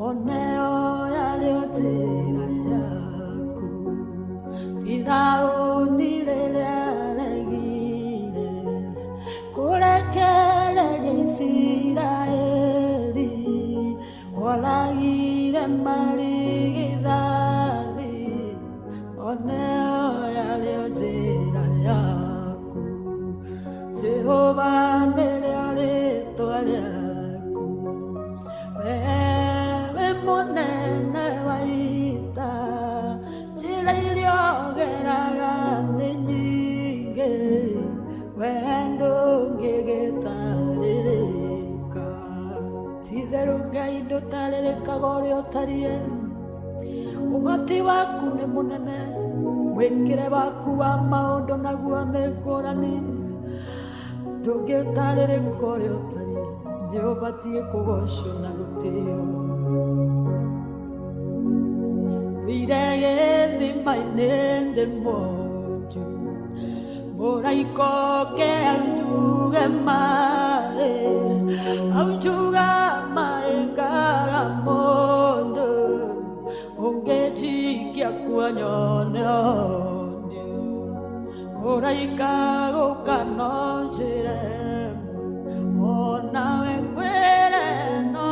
oneo yarĩ njĩra yaku. Firaũni rĩrĩa aregire kũrekereria Isiraeli, oragire marigithathi, oneo yarĩ njĩra yaku. Jehova nĩrĩo rĩtwa rĩaku, wewe mũnene wa ita, njĩra iria ũgeraga nĩ nyingĩ, we ndũngĩgĩtarĩrĩka. Ti-itherũ Ngai ndũtarĩrĩkaga ũrĩa ũtariĩ, ũhoti waku nĩ mũnene, mwĩkĩre waku wa maũndũ naguo nĩ ngũrani, ndũngĩtarĩrĩka ũrĩa ũtariĩ, nĩ ũbatiĩ kũgocwo na gũtĩo. Wĩire gĩthima-inĩ ndĩ monju, mũraika oke anjuge maĩ, anjuga maĩ ngaga mũndũ, ũngĩnjikia kuo nyone onio. Mũraika gũka no njĩre, onawe kwĩre no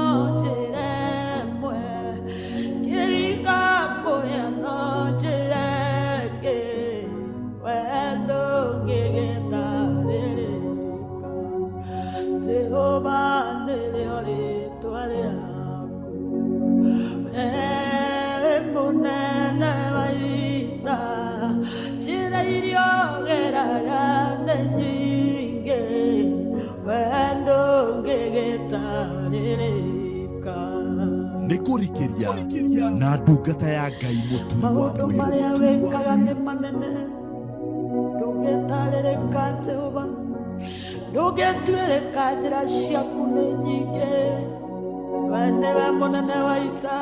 kũrikĩria na ndungata ya Ngai mũturi wa maũndũ marĩa wĩkaga nĩ manene ndũngĩtarĩrĩka Jehova ndũngĩtuĩrĩka njĩra ciaku nĩ nyingĩ we nĩwe mũnene wa ita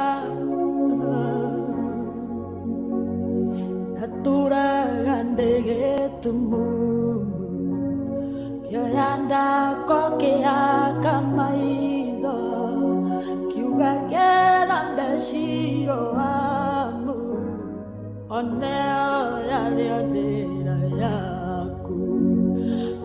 naturaga ndĩgĩtumumu kĩoya ndako kĩhaka maitho kiuga gĩthambe Shiloamu oneo yarĩo njĩra yaku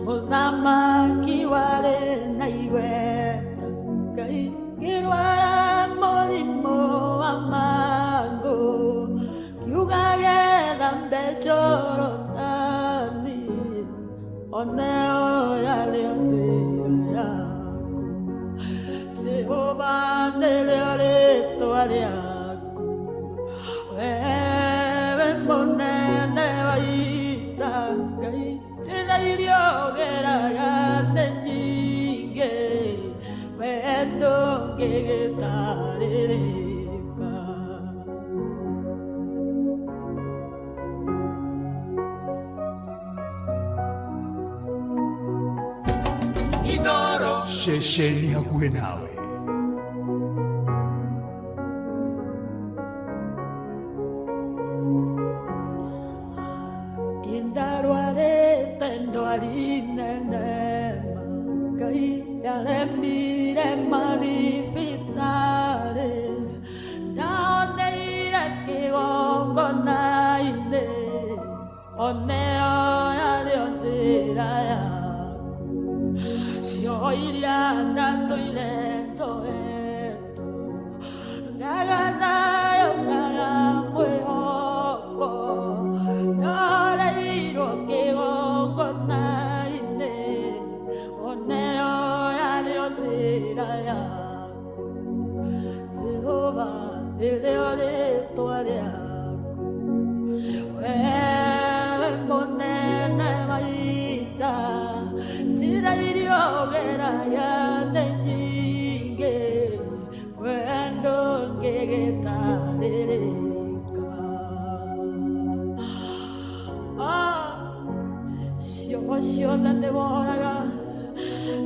mũthamaki warĩ na igweta Ngai ngĩrwara mũrimũ wa mangũ kiuga gĩthambe Jorodani oneo yarĩo njĩra yaku Jehova nĩrĩo rĩĩtwa rĩaku wewe mũnene wa ita Ngai njĩra iria ũgeraga nĩ nyingĩ we ndũngĩgĩtarĩrĩka Inooro ceceni hakuhĩ nawe. Indarwarĩte ndwari nene Ngai aremire mathibitarĩ ndahoneire kĩgongona-inĩ oneo yarĩo njĩra yaku cio iria ndatũire njohetwo ngaganayo ngaga mwĩhoko ndahoreirwo kĩgongona-inĩ oneo yarĩo njĩra yaku Jehova nĩrĩo rĩĩtwa rĩaku wewe mũnene wa ita njĩra iria ũgeraga nĩ nyingĩ we ndũngĩgĩtarĩrĩka ciugo ciothe nĩ woraga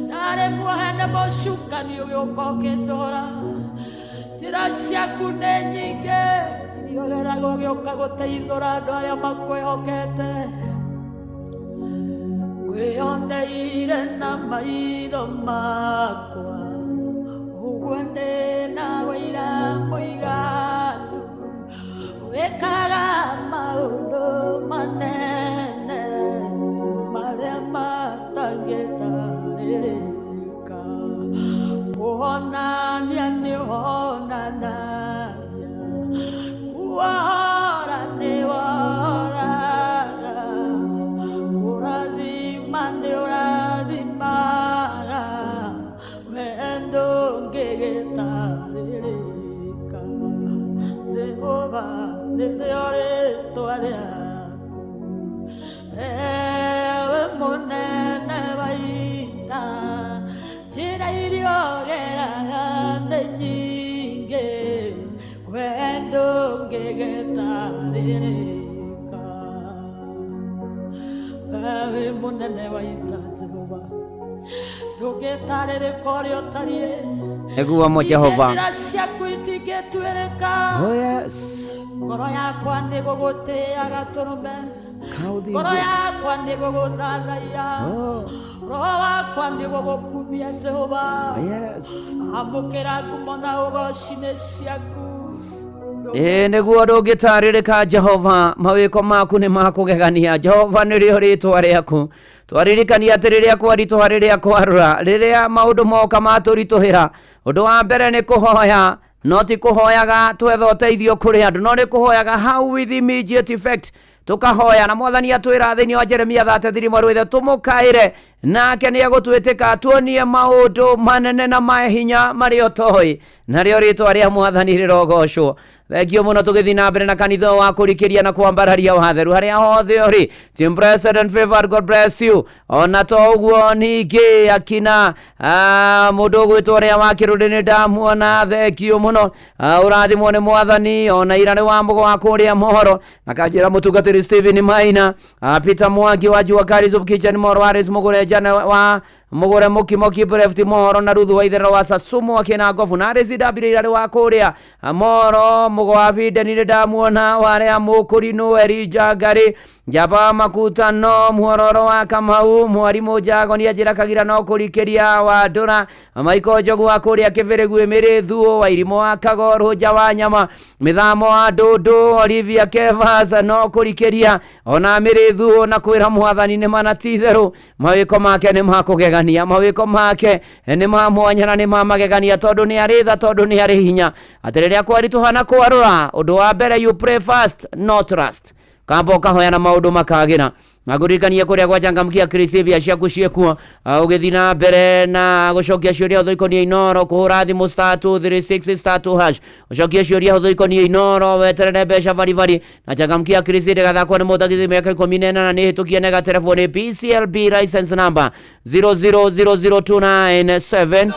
narĩ muohene mũcukani ũgĩũka ũkĩnjũra njĩra ciaku nĩ nyingĩ iria ũgeraga ũgĩũka gũteithũra andũ arĩa makwĩhokete ngwĩyoneire na maitho makwa ũguo ndĩna wĩira mũiganu wĩkaga maũndũ manene marĩa matangĩtarĩrĩka kũhonania nĩ ũhonanagia kuohora nĩ wohoraga kũrathima nĩ ũrathimaga we ndũngĩgĩtarĩrĩka Jehova nĩrĩo rĩĩtwa rĩaku ewe mũnene wa ita njĩra iria ũgeraga nĩ nyingĩ we ndũngĩgĩtarĩrĩka wewe mũnene wa ita Jehova ndũngĩtarĩrĩka ũrĩa ũtariĩ Eguo mo Jehova njĩra ciaku itingĩtuĩrĩka ngoro yakwa nĩ gũgũtĩaga tũrũme ngoro yakwa nĩ gũgũthathaiya roho wakwa nĩ gũgũkumia Jehova amũkĩra ngumo na ũgooci-inĩ ciaku nĩguo ndũngĩtarĩrĩka Jehova mawĩko maku nĩ makũgegania Jehova nĩrĩo rĩĩtwa rĩaku twaririkania atĩ rĩrĩa kwaritũha rĩrĩa kwarũra rĩrĩa maũndũ moka matũritũhĩra ũndũ wa mbere nĩ kũhoya no ti kũhoyaga twetha ũteithio kũrĩ andũ no nĩ kũhoyaga how with immediate effect tukahoya na mwathani atwĩra thĩinĩ wa Jeremia 33:3 tũmũkaĩre nake nĩ egũtwĩtĩka tuonie maũndũ manene na mahinya marĩa ũtoĩ narĩo rĩĩtwa rĩa mwathani rĩrogocwo thengio muno tugithi na mbere na kanitha wa kurikiria na kwambararia watheru haria hothe uri. Team President Favor, God bless you. Ona to uguo ningi akina mundu gwitwo ria wa kirundini ndamuona, thengio muno. Urathimwo ni mwathani. Ona ira ni wa mugo wa kuria mohoro na kanjira mutungatiri Stephen Maina, Peter Mwangi wa Jua Karis of Kitchen Moro, Aris Mugure jana wa Mugure Mukimoki Brefti Moro na Ruthu wa Ithera wa Sasumu akina Gofu na Residabire ira wa kuria Moro mugo wa Vide ni ndamuona wale amukuri no Erija Gari Jaba makutano muhororo wa Kamau mwarimu jago ni ajira kagira no kurikeria wa Dora Maiko Jogu wa kuria Kiveregu Emerethu wa Irimo wa Kagoro Jawa Nyama mithamo wa Dodo Olivia Kevas no kurikeria ona Emerethu na kwira mwathani ni manatitheru mawiko make ni makugegania, mawiko make ni mamwanya na ni mamagegania tondu ni aritha tondu ni ari hinya atiriria kwarituhana kwarura undu wa mbere you pray fast not trust kambo kahoya na maundu makagira magurikania kuria gwachangamkia Krisivia ciaku ciekuo ugithina mbere na gucokia ciuria huthu ikonia inoro kuhura thimu *236*2# ucokia ciuria huthu ikonia inoro weterere mbeca bari na changamkia Krisivia gathakwo ni mutagithi miaka 14 na ni hitukie nega telefoni PCLB license number 0000297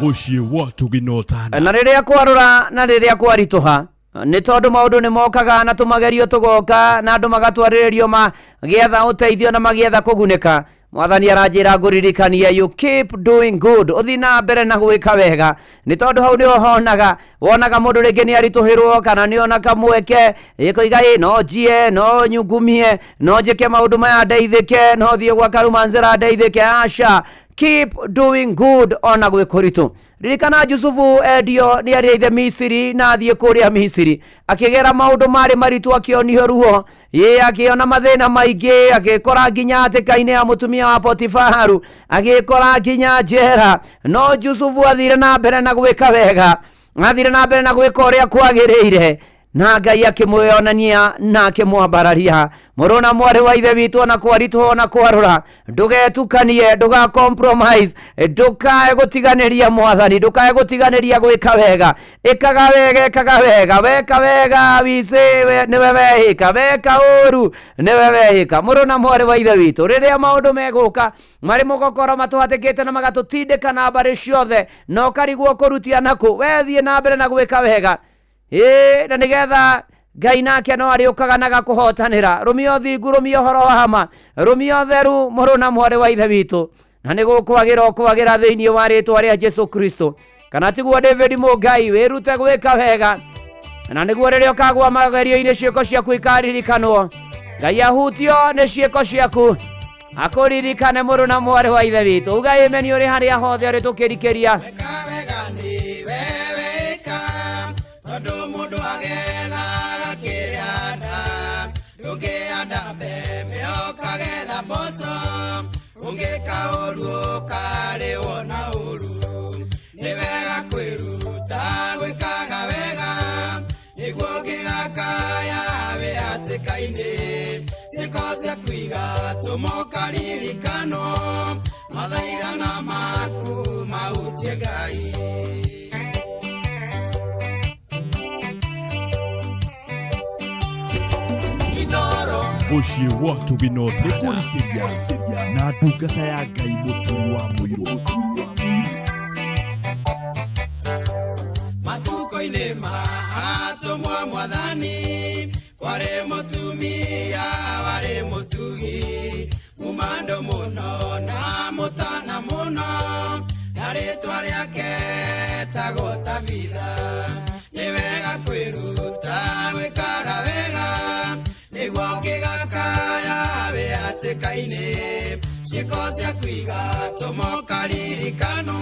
muciĩ watu ginotana na riria kwarura na riria kwarituha ni tondu maundu ni mokaga na tumagerio tugoka na andu magatwariririo magietha uteithio na magietha kuguneka. Mwathani aranjira nguririkania you keep doing good, uthina mbere na gwika wega ni tondu hau ni honaga wonaga mundu ringi ni arituhirwo kana ni ona kamweke ikoiga no jie no nyungumie no jike maundu maya ndeithike no thie gwa Karumanzira ndeithike. Asha keep doing good ona gwikuritu. Ririkana Yusufu Edio ni ariithe Misiri na athie kuria Misiri akigera maundu mari maritu akionio ruo ye akiona mathina maingi agikora nginya atikaine ya mutumia wa Potifaru agikora nginya njera. No Yusufu athire na mbere na gwika wega, athire na mbere na gwika uria kwagiriire na Ngai akimwonania na akimwambararia. Murona mwari wa ithe witu na kwaritu na kwarura ndugetukanie nduga compromise ndukae gutiganiria mwathani ndukae gutiganiria gwika wega ikaga wega weka wega wise ni wewe hika weka uru ni wewe hika. Murona mwari wa ithe witu riria maundu meguka mari mugokoro matuhatikite na magatutindika na mbari ciothe no karigwo kurutia naku wethie na mbere na gwika wega na nigetha Ngai nake no ariukaga na gakuhotanira. Rumio thingu rumio horo wa hama rumio theru muruna mwari wa ithe witu na nigukwagira thiini wa ritwa ria Jesu Kristo kana tiguo David Mugai wirute gwika wega na niguo riria ukagwa magerio-ini ciiko ciaku ikaririkanwo. Ngai ahutio ni ciiko ciaku akuririkane muruna mwari wa ithe witu. Uga amen uri haria hothe uri tukirikiria tondu mundu agethaga kirianda ndungianda mbembe ukagetha mboco ungika uru ukariwona uru. Ni wega kwiruta gwikaga wega niguo ngigakaya hatikaini ciiko cia kwiga tumokaririkano mathaithana maku mautie Ngai. muciĩ watu ginotana nikurikiria na ndungata ya Ngai muturi wa muiro matuko-ini mahatumwa mwathani kwari mutumia wari mutugi mumando muno na mutana muno na ritwa riake tagwo Tabitha. Ni wega kwiruta gwikaga wega niguo ngigakaya hatikaini ciiko cia kwiga tumokaririkano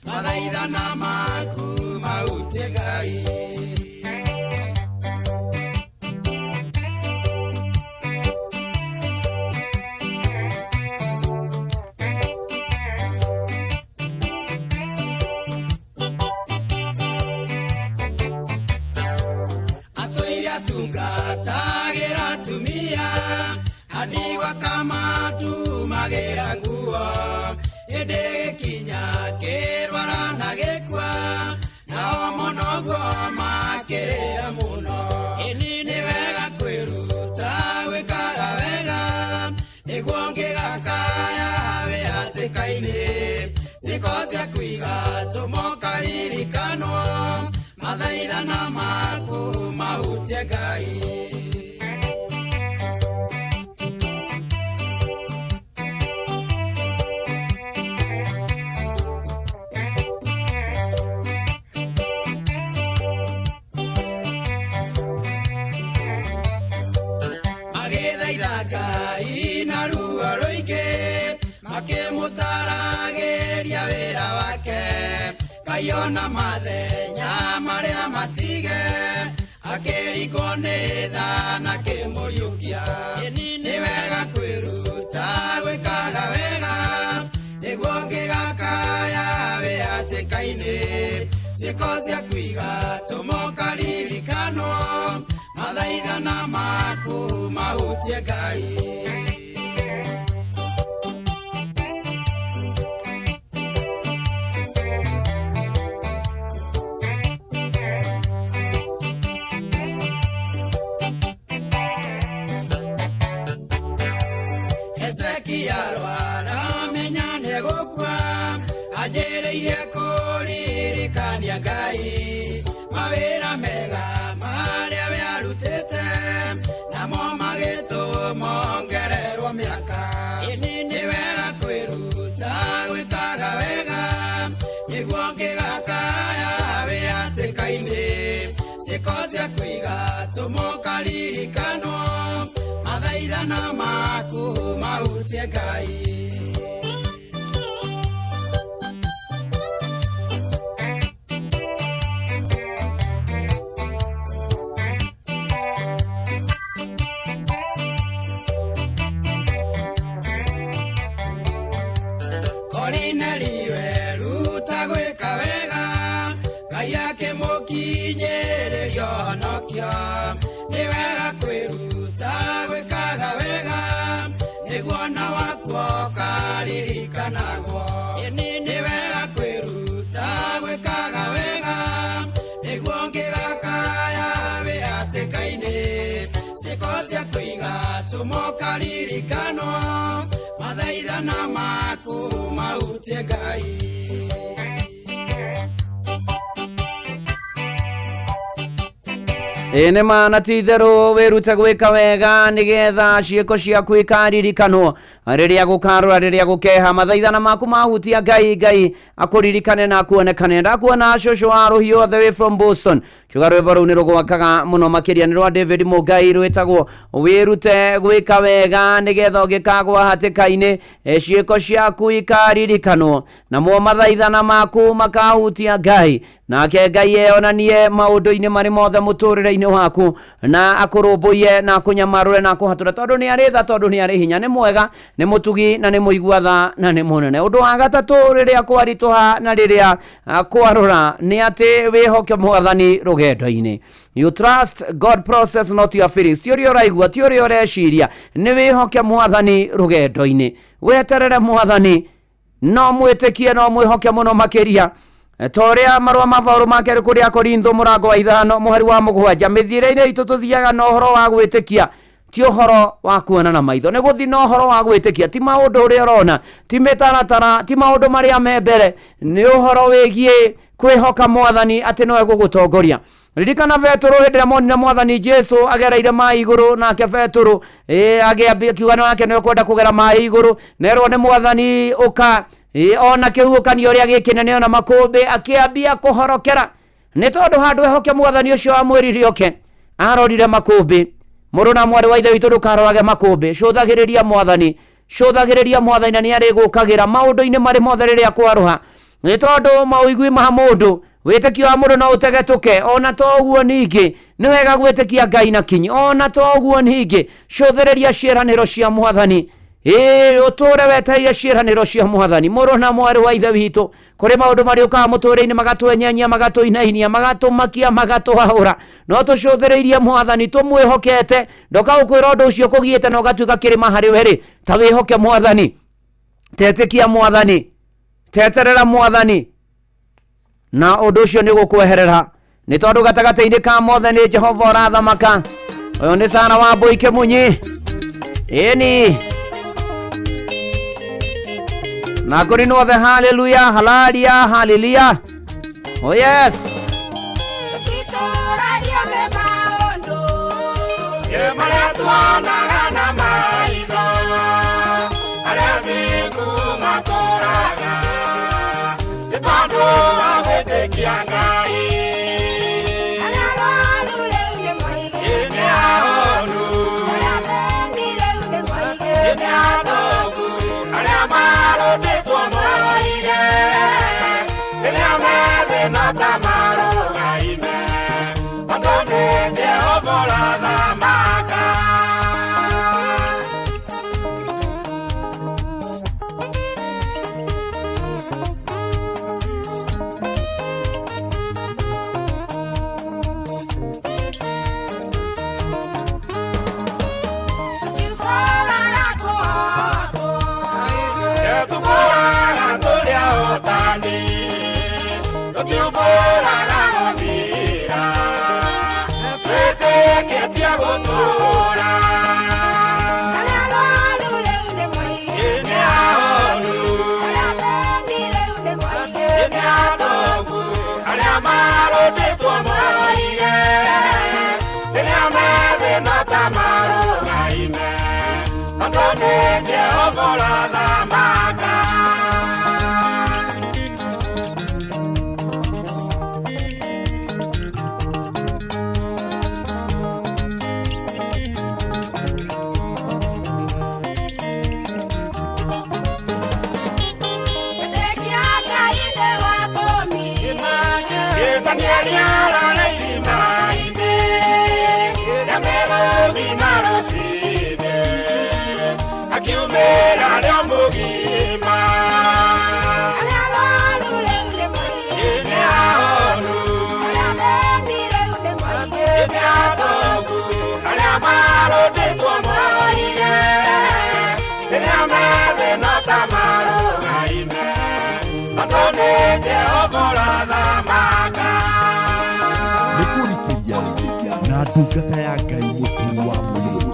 mathaithana maku mautie Ngai. Tungatagira tumia hadiwa kama tumagira nguo ende kinya kerwara na gekwa nao monogo makera Sikosia kuiga tumoka lirikanwa mathaithana maku mahutie Ngai. Ngai na ruo rũingĩ makĩmũtaragĩria wĩra wake Ngai ona mathenya marĩa matige akĩringwo nĩ tha na kĩmũriũkia nĩ wega kwĩruta gwĩkaga wega nĩguo ngĩgakaya wĩ hatĩka-inĩ ciĩko cia kũiga tũmoka ririkanwo mathaithana maku mahutie Ngai. Hezekia arwara menya nĩegũkua anjĩrĩirie kũririkania Ngai mawĩra mega marĩa we arutĩte namo magĩtũmongererwo mĩaka nĩ wega kwĩruta gwĩkaga wega nĩguo ngĩgakaya wĩ hatĩka-inĩ ciĩko cia kũiga tũmoka ririkanwo mathaithana maku mahutie Ngai. Mũkinyĩrĩrio honokio nĩ wega kwĩruta gwĩkaga wega nĩguo na wakuo karirikanagwo nĩ wega kwĩruta gwĩkaga wega nĩguo ngĩgakaya wĩ hatĩka-inĩ ciĩko cia kũiga tũmoka ririkanwo mathaithana maku mahutie Ngai. Ene mana titherũ wĩrute gwĩka wega nĩgetha ciĩko ciaku ikaririkanwo rĩrĩa gũkarũra rĩrĩa gũkeha mathaithana maku mahutia Ngai Ngai akũririkane na akuonekane. Ndakuona cũcũ wa rũhiũ all the way from Boston kiuga rwĩmbo rũu nĩ rũgwakaga mũno makĩria nĩ rwa David Mũngai rwĩtagwo wĩrute gwĩka wega nĩgetha ũngĩkagwa hatĩka-inĩ ciĩko ciaku ikaririkanwo namo mathaithana maku makahutia Ngai nake Ngai eonanie maũndũ-inĩ marĩ mothe mũtũrĩre-inĩ waku na akũrũmbũiye na akũnyamarũre na akũhatũre tondũ nĩ arĩ tha tondũ nĩ arĩ hinya nĩ mwega nĩ mũtugi na nĩ mũigua tha na nĩ mũnene. Ũndũ wa gatatũ rĩrĩa kwaritũha na rĩrĩa kwarũra nĩ atĩ wĩhoke Mwathani rũgendo-inĩ. You trust God process not your feelings. Ti ũrĩa ũraigua ti ũrĩa ũreciria nĩ wĩhoke Mwathani rũgendo-inĩ weterere Mwathani no mwĩtĩkie no mwĩhoke mũno makĩria Toria marwa mabaru makere kuri Korintho murango wa 5 muhari wa 7 mithire-inĩ itũ tuthiaga na ũhoro wa gwĩtĩkia ti ũhoro wa kuona na maitho nĩ gũthi na ũhoro wa gwĩtĩkia ti maũndũ ũrĩa ũrona ti mĩtaratara ti maũndũ marĩa me mbere nĩ ũhoro wĩgiĩ kwĩhoka Mwathani atĩ nowe gũgũtongoria. Ririkana Petero hĩndĩ ĩrĩa monire Mwathani Jesu agereire maaĩ igũrũ nake Petero agĩambia kiuga wake nĩ kwenda kũgera maaĩ igũrũ nerwo nĩ Mwathani ũka ona kĩhuhũkanio ũrĩa gĩkĩnene ona makũmbĩ akĩambia kũhorokera nĩ tondũ handũ ehoke Mwathani ũcio amwĩrire oke arorire makũmbĩ. Mũrũ na mwarĩ wa ithe witũ ndũkarorage makũmbĩ cũthagĩrĩria Mwathani na nĩ arĩgũkagĩra maũndũ-inĩ marĩ mothe rĩrĩa kwarũha nĩ tondũ maũigui ma mũndũ wĩtĩkio wa mũndũ no ũtegetũke ona to ũguo ningĩ nĩ wega gwĩtĩkia Ngai na kinyi ona to ũguo ningĩ cũthĩrĩria ciĩranĩro cia Mwathani ũtũre wetereire ciĩranĩro cia Mwathani. Mũrũ na mwarĩ wa ithe witũ kũrĩ maũndũ marĩ ũkaga mũtũrĩre-inĩ magatwenyenya magatũinainia magatũmakia magatũhahũra no tũcũthĩrĩirie Mwathani tũmwĩhokete ndoka gũkwĩra ũndũ ũcio kũgiĩte na ũgatuĩka kĩrĩma harĩ we ta wĩhoke Mwathani tetĩkia Mwathani teterera Mwathani na ũndũ ũcio nĩ gũkweherera nĩ tondũ gatagatĩ-inĩ ka mothe nĩ Jehova ũrathamaka. Ũyũ nĩ Sara wa Mbũi Kĩmunyi ĩni na kuri no the hallelujah hallelujah. Oh yes. Na ndungata ya Ngai mũturi wa mũirũ.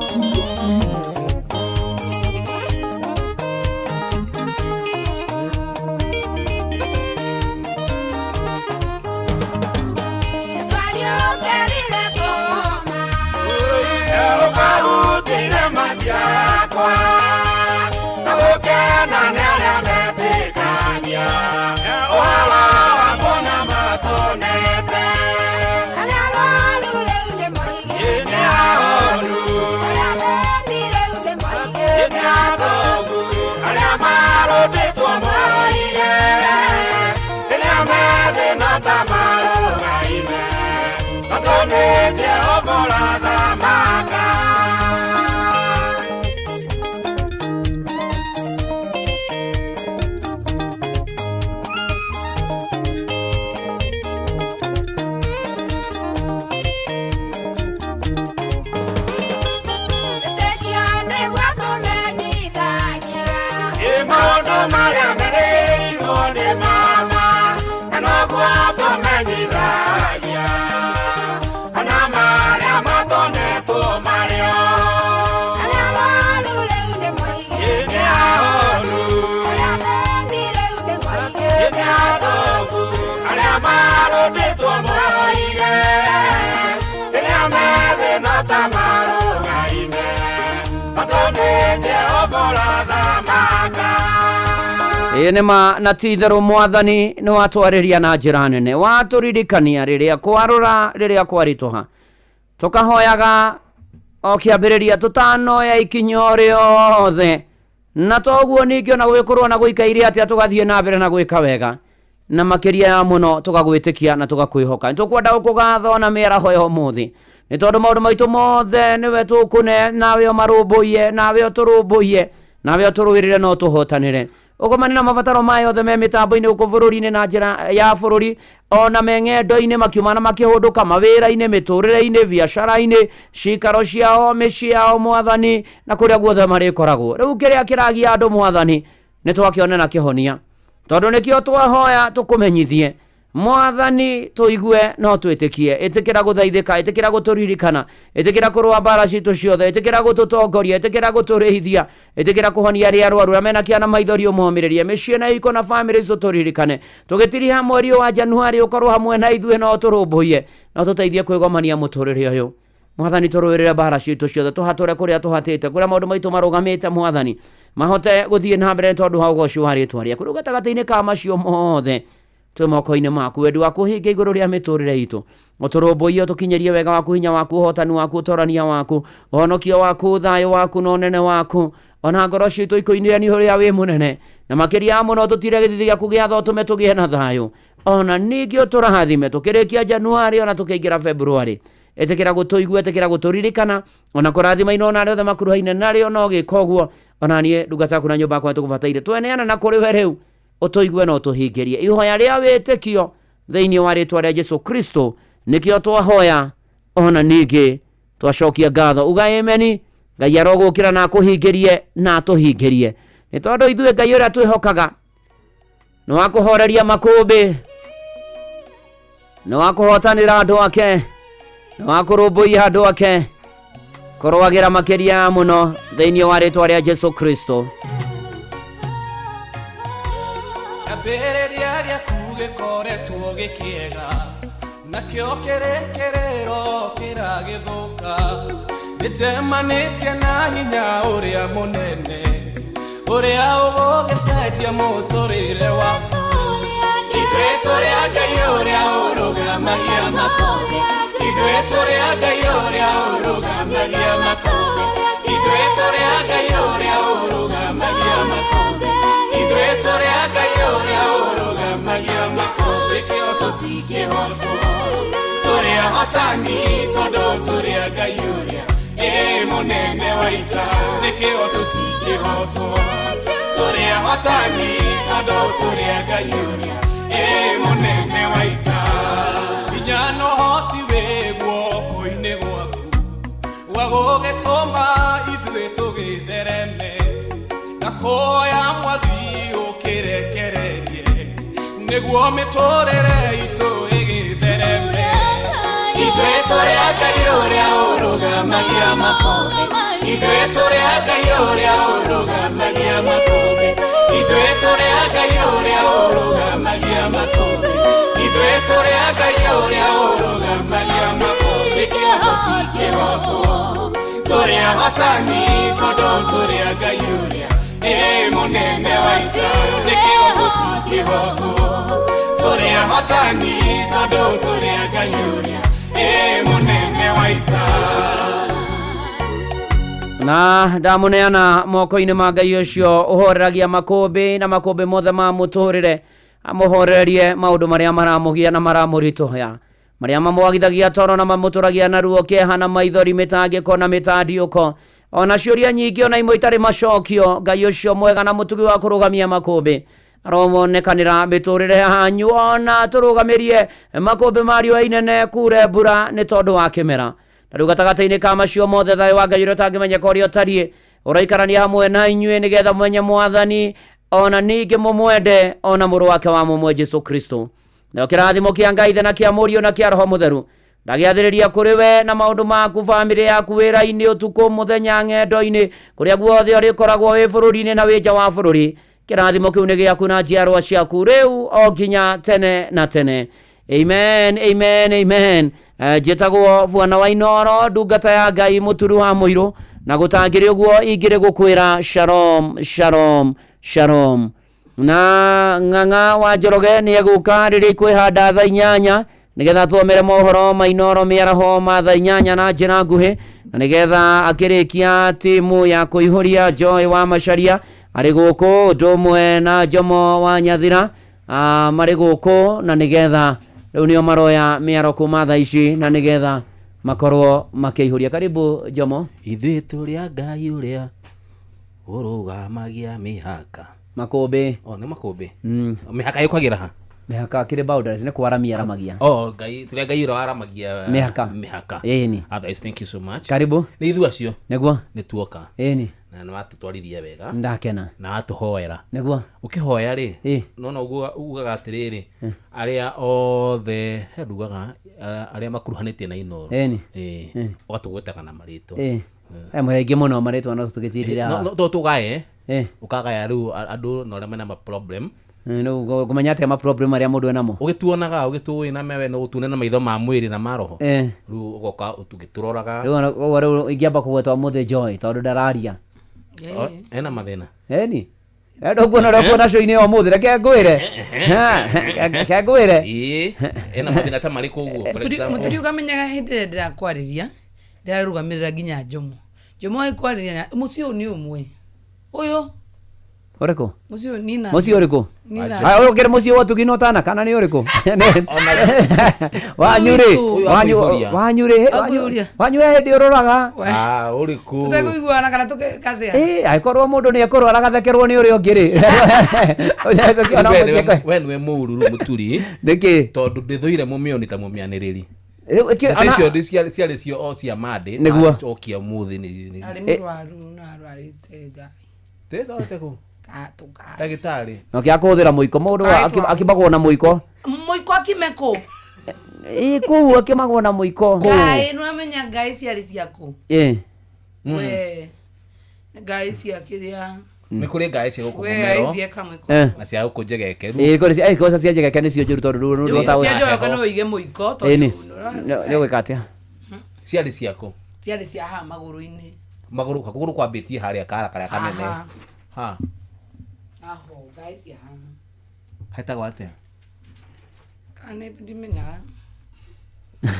Nima na titherũ mwathani nĩ watwarĩria na njĩra nene, watũririkania rĩrĩa kwarũra rĩrĩa kwarituha, tukahoyaga o kĩambĩrĩria tutanoya ikinyo rĩothe, na toguo ningĩ ona gwĩkũrwo na gũikaire atĩa tugathiĩ na mbere na gwĩka wega, na makĩria ya mũno tugagwĩtĩkia na tugakwĩhoka. Nĩtũkwenda gũkũgatha na mĩaraho ya ũmũthĩ, nĩ tondũ maũndũ maitũ mothe nĩwe tũkũne, nawe ũmarũmbũiye, nawe ũtũrũmbũiye, nawe ũtũrũĩrĩre no tũhotanĩre. Ũkomani na mabataro mayo othe me mitambo-inĩ gũkũ bũrũri-inĩ na njĩra ya bũrũri, ona meng'endo-inĩ makiuma na makĩhũndũka mawĩra-inĩ, mĩtũrĩre-inĩ, biacara-inĩ, cikaro ciao, mĩciĩ yao mwathani, na kũrĩa guothe marĩkoragwo. Rĩu kĩrĩa kĩragia andũ mwathani nĩ twakĩone na kĩhonia, tondũ nĩkĩo twahoya tũkũmenyithie Mwathani tuigue no twitikie itikira guthaithika itikira guturirikana itikira kurwa bara citu ciothe itikira gututongoria itikira guturihithia itikira kuhonia aria arwaru amena kiana maithori umuhomiririe micii na iko na family tuturirikane tugitiriha mweri wa Januari ukorwo hamwe na ithuĩ no turumbuie no tuteithie kwigomania muturire uyu Mwathani turuirire bara citu ciothe tuhature kuria tuhatite kuria maundu maitu marugamite Mwathani mahote guthie na mbere tondu ha ugoci wa ritwa riaku riu gatagati-ini ka macio mothe twe moko-ini maku wendi waku hinge iguru ria miturire itu uturumbuie tukinyerie wega waku hinya waku hotani waku utorania waku honokio waku thayo waku no nene waku ona ngoro citu ikoinire ni huria wi munene na makiria muno tutire githithi giaku giatho tume tugie na thayo ona ningi uturathime tukirikia Januari ona tukiingira February etekera gutuigua etekera guturirikana ona kurathima inona rĩothe makuruhaine narĩo no gĩkoguo ona niĩ ndungata yaku na nyũmba yakwa tũgũbataire tweneana na kũrĩ we rĩu ũtũigue no tũhingĩrie ihoya rĩa wĩtĩkio thĩinĩ wa rĩtwa rĩa Jesu Kristo nĩkĩo twahoya ona ningĩ twacokia ngatho uga ameni Ngai arogũkĩra na akũhingĩrie na atũhingĩrie nĩ tondũ ithuĩ Ngai ũrĩa twĩhokaga nĩ wa kũhoreria makũmbĩ nĩ wa kũhotanĩra andũ ake nĩ wa kũrũmbũiya andũ ake kũrũagĩra makĩria mũno thĩinĩ wa rĩtwa rĩa Jesu Kristo kĩambĩrĩria gĩaku gĩkoretwo gĩkĩega nakĩo kĩrĩkĩrĩro kĩragĩthũka nĩtemanĩtie na hinya ũrĩa mũnene ũrĩa ũgũgĩcenjia mũtũrĩre waku ithuĩ tũrĩ a Ngai ũrĩa ũrũgamagia makũmbĩ ithuĩ tũrĩ a Ngai ũrĩa ũrũgamagia makũmbĩ ithuĩ tũrĩ a Ngai ũrĩa ũrũgamagia makũmbĩ ithuĩ tũrĩ a Ngai ũrĩa ũrũgamagia makũmbĩ kĩo tũtingĩhotwo tũrĩ ahotani tondũ tũrĩ a Ngai ũrĩa mũnene wa ita nĩkĩo tũtingĩhotwo tũrĩ ahotani tondũ tũrĩ a Ngai ũrĩa mũnene wa ita hinya no hoti wĩ guoko-inĩ gwaku wa gũgĩtũma ithuĩ tũgĩthereme na kũhoya Mwathi ũkĩrekererie nĩguo mĩtũrĩre itũ ĩgĩthereme ithuĩ tũrĩ a Ngai ũrĩa ũrũgamagia makũmbĩ ithuĩ tũrĩ a Ngai ũrĩa ũrũgamagia makũmbĩ ithuĩ tũrĩ a Ngai ũrĩa ũrũgamagia makũmbĩ ithuĩ tũrĩ a Ngai ũrĩa ũrũgamagia makũmbĩ kĩo tũtingĩhotwo tũrĩ ahotani tondũ tũrĩ a Ngai ũrĩa mũnene wa ita nĩkĩo tũtingĩhotwo tũrĩ ahotani tondũ tũrĩ a Ngai ũrĩa mũnene wa ita na ndamuneana moko-inĩ ma Ngai ũcio ũhoreragia makũmbĩ na makũmbĩ mothe ma mũtũrĩre amuhorererie maundu maria maramugia na maramuritoya maria mamwagithagia toro na mamuturagia na ruo kĩeha na maithori mitangĩko na mitandiũko ona ciũria nyingĩ ona imwe itarĩ macokio Ngai ũcio mwega na mũtugi wa kũrũgamia makũmbĩ aromonekanĩra mĩtũrĩre hanyu ona tũrũgamĩrie makũmbĩ mario inene kure mbura nĩ tondũ wa kĩmera na rĩu gatagatĩ-inĩ ka macio mothe thayũ wa Ngai ũrĩa ũtangĩmenyeka ũrĩa ũtariĩ ũraikarania hamwe na inyuĩ nĩgetha mwenye Mwathani ona ningĩ mũmwende ona mũrũ wake wa mũmwe Jesu Kristo na kĩrathimo kĩa Ngai na kĩa Mũriũ na kĩa Roho Mũtheru ndagĩathĩrĩria kũrĩ we na maũndũ maku bamĩrĩ yaku wĩra-inĩ ũtukũ mũthenya ng'endo-inĩ kũrĩa guothe ũrĩkoragwo wĩ bũrũri-inĩ na wĩ nja wa bũrũri kĩrathimo kĩu nĩ gĩaku na njiarwa ciaku rĩu o nginya tene na tene amen amen amen njĩtagwo Bwana wa Inoro ndungata ya Ngai mũturi wa mũirũ na gũtangĩrĩ ũguo ingĩrĩ gũkwĩra shalom shalom shalom na ng'ang'a wa Njoroge nĩ egũka rĩrĩa ikwĩhanda thaa 8 nĩgetha tuomere mohoro ma Inoro mĩaraho ma thaa 8 na njĩra nguhĩ na nĩgetha akĩrĩkia timu ya kũihũria Joy wa Macharia arĩ gũkũ ndũmwe na Jomo wa Nyathira marĩ gũkũ na nĩgetha rĩu nĩo maroya mĩaro kuma thaa ici na nĩgetha makorwo makĩihũria karibu Jomo ithuĩ tũrĩ a Ngai ũrĩa ũrũgamagia mĩhaka makũmbĩ nĩ makũmbĩ mĩhaka yũkagĩra ha mĩhaka kĩrĩ boundaries nĩ kwaramia aramagia Ngai tũrĩ a Ngai ũrĩa waramagia mĩhaka mĩhaka ĩni otherwise thank you so much karibu nĩ ithuĩ acio nĩguo nĩ tuoka ĩni na nä watåtwarithia wega ndakena na watåhoera niguo ũkĩhoya rĩ nona ũguo ugaga atĩrĩrĩ arĩa othe ndugaga arĩa makuruhanĩtie na Inooro ũgatũgwetaga na marĩtwa maingĩ mũno marĩtwa no tũgĩtirira tũgae ũkagaya rĩu andũ na arĩa mena ma problem no kumenya atĩa ma problem arĩa mũndũ enamo ũgĩtuonaga ũgĩtũĩ na mewe no ũtune na maitho ma mwĩrĩ na maroho rĩu ũgoka ũtũgĩtũroraga rĩu ingĩamba kũgwetwa mũthĩ Joy tondũ ndararia ena mathĩna ndokuona rokona show-inĩ o mũthĩ reke ngwĩre ena mathĩna ta marĩkũ ũguo mũtũri ũkamenyaga hĩndĩ ĩrĩa ndĩrakwarĩria ndĩrarũgamĩrĩra nginya Njomo aikwarĩria mũciĩ ũyũ nĩ ũmwe ũyũ ũrĩkũ mũciĩ ũyũ nina mũciĩ ũrĩkũ ũkĩrĩ mũciĩ wa Tugino Tana kana nĩ ũrĩkũ wanyu hĩndĩ ũrũraga ũrĩkũ tũtekũiguana kana tũkathĩa angĩkorwo mũndũ nĩ ekũrwara agathekerwo nĩ ũrĩa ũngĩ rĩ we nĩwe mũũru mũturi nĩkĩ tondũ ndĩthũire mũmĩoni ta mũmĩanĩrĩri icio ciarĩ cio o cia mandĩ nĩguo okia mũthĩ arĩ mũrwaru na arwarĩte Ngai tũtũ ndagĩtarĩ akĩhũthĩra mũiko mũndũ akĩmagwo na mũiko mũiko akimeko kũu akĩmagwo na mũiko Ngai nĩwamenya Ngai ciarĩ ciaku we Ngai ciakĩrĩa nĩ kũrĩ Ngai cia gũkũgomero na cia gũkũnjegeke kosa cia njegeke nĩcio njũru tondũ cia njegeke no ũige mũiko tondũ nĩ ũgwĩka atĩa ciarĩ ciaku ciarĩ cia haha magũrũ-inĩ kagũrũ kwambĩtie harĩa kara karĩa kanene aho Ngai cia haha hetagwo atĩa kana ndimenyaga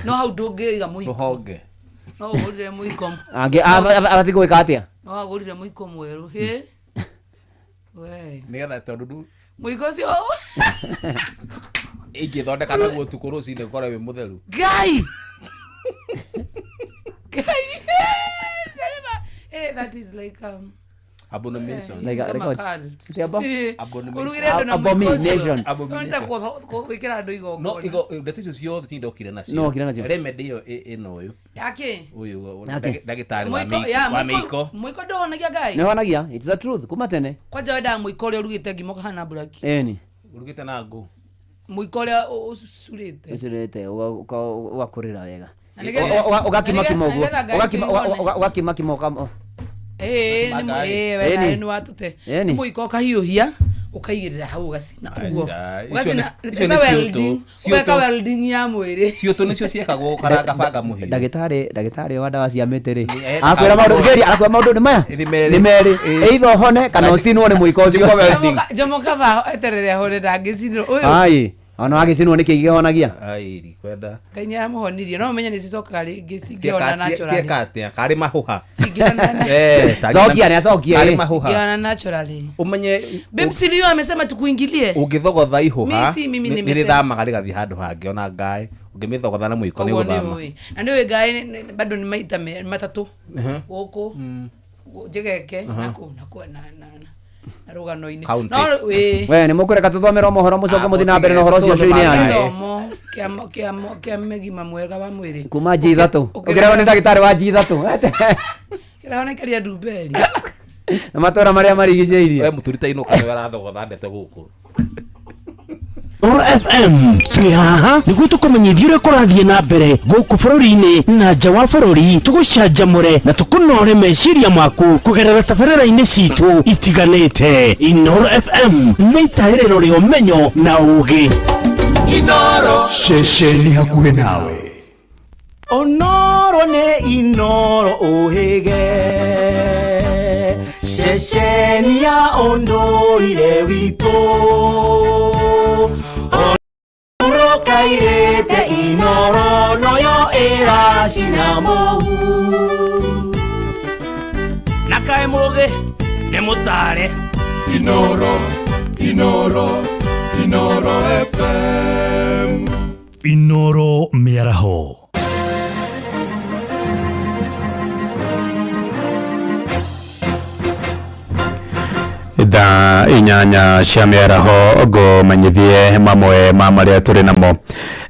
no hau ndũngĩiga mũiko rũhonge no ũgũrire mũiko abati gwĩka atĩa no agũrire mũiko mwerũ we nĩgetha tondũ mũiko ũcio ingĩthondeka naguo ũtukũ rũcinĩ ũkorwo wĩ mũtheru Ngai that is like abomination abomination kwĩkĩra andũ igongona no ndeto icio ciothe tindokire nacio remedy ĩyo ĩno ũyũ yake ũyũ ndagĩtarĩ wa mĩiko mũiko ndohonagia Ngai nĩhonagia it's the truth kuma tene kwanja wenda mũiko ũrĩa ũrugĩte ngima ũkahana buraki ũrugĩte na ngũ mũiko ũrĩa ũcurĩte ũgakũrĩra wega ũgakimakima ũguo ũgakimakima nĩ watũte mũiko ũkahiũhia ũkaigĩrĩra hau ũgacina ũguo ũgeka welding ya mwĩrĩ ciũtũ nĩcio ciekagwo karanga banga mũhiũ ndagĩtarĩ wa ndawa cia mĩtĩ rĩ akwĩra maũndũ nĩ maya nĩ merĩ either hone kana ũcinwo nĩ mũiko ũcio Njomo kaba eterere hone ndangĩcinwo ũyũ ona wagĩcinwo nĩkĩ igĩhonagia kwenda Ngai nĩaramũhonirie no ũmenye nĩcicokaga rĩngĩ cingĩona naturally cieka atĩa karĩ mahũha cokia karĩ mahũha cingĩona naturally umenye Babe Silio amesema tukuingilie ũngĩthogotha ihũha nĩrĩthamaga rĩgathiĩ handũ hangĩ ona Ngai ũngĩmĩthogotha na mũiko nĩ gũthama na nĩũĩ Ngai bado nĩ maita matatũ gũkũ njegeke na rũgano-inĩ we nĩ mũkũreka tũthomera mohoro mũcoke mũthiĩ na mbere na ũhoro ũcio show-inĩ yanyu kĩa megima mwega wa mwĩrĩ kuma G3 ũkĩrehwo nĩ ndagĩtarĩ wa G3 kĩrehwo nĩ karia Ndumberi na matũra marĩa marigicĩirie we mũtũrita inũka nĩ arathogotha ndete gũkũ Oro FM twĩ haha nĩguo tũkũmenyithia ũrĩa kũrathiĩ na mbere gũkũ bũrũri-inĩ na nja wa bũrũri tũgũcanjamũre na tũkũnore meciria maku kũgerera tabarĩra-inĩ citũ itiganĩte Inooro FM nĩ itaĩrĩro rĩa ũmenyo na ũũgĩ Inooro ceceni hakuhĩ nawe Onoro nĩ Inooro ũhĩge ceceni ya ũndũire witũ kairete Inooro noyo ĩracina mũhu na kaĩ mũgĩ nĩ mũtare Inooro FM Inooro mĩaraho thaa inyanya cia mĩaraho ngũmenyithie mamwe ma marĩa tũrĩ namo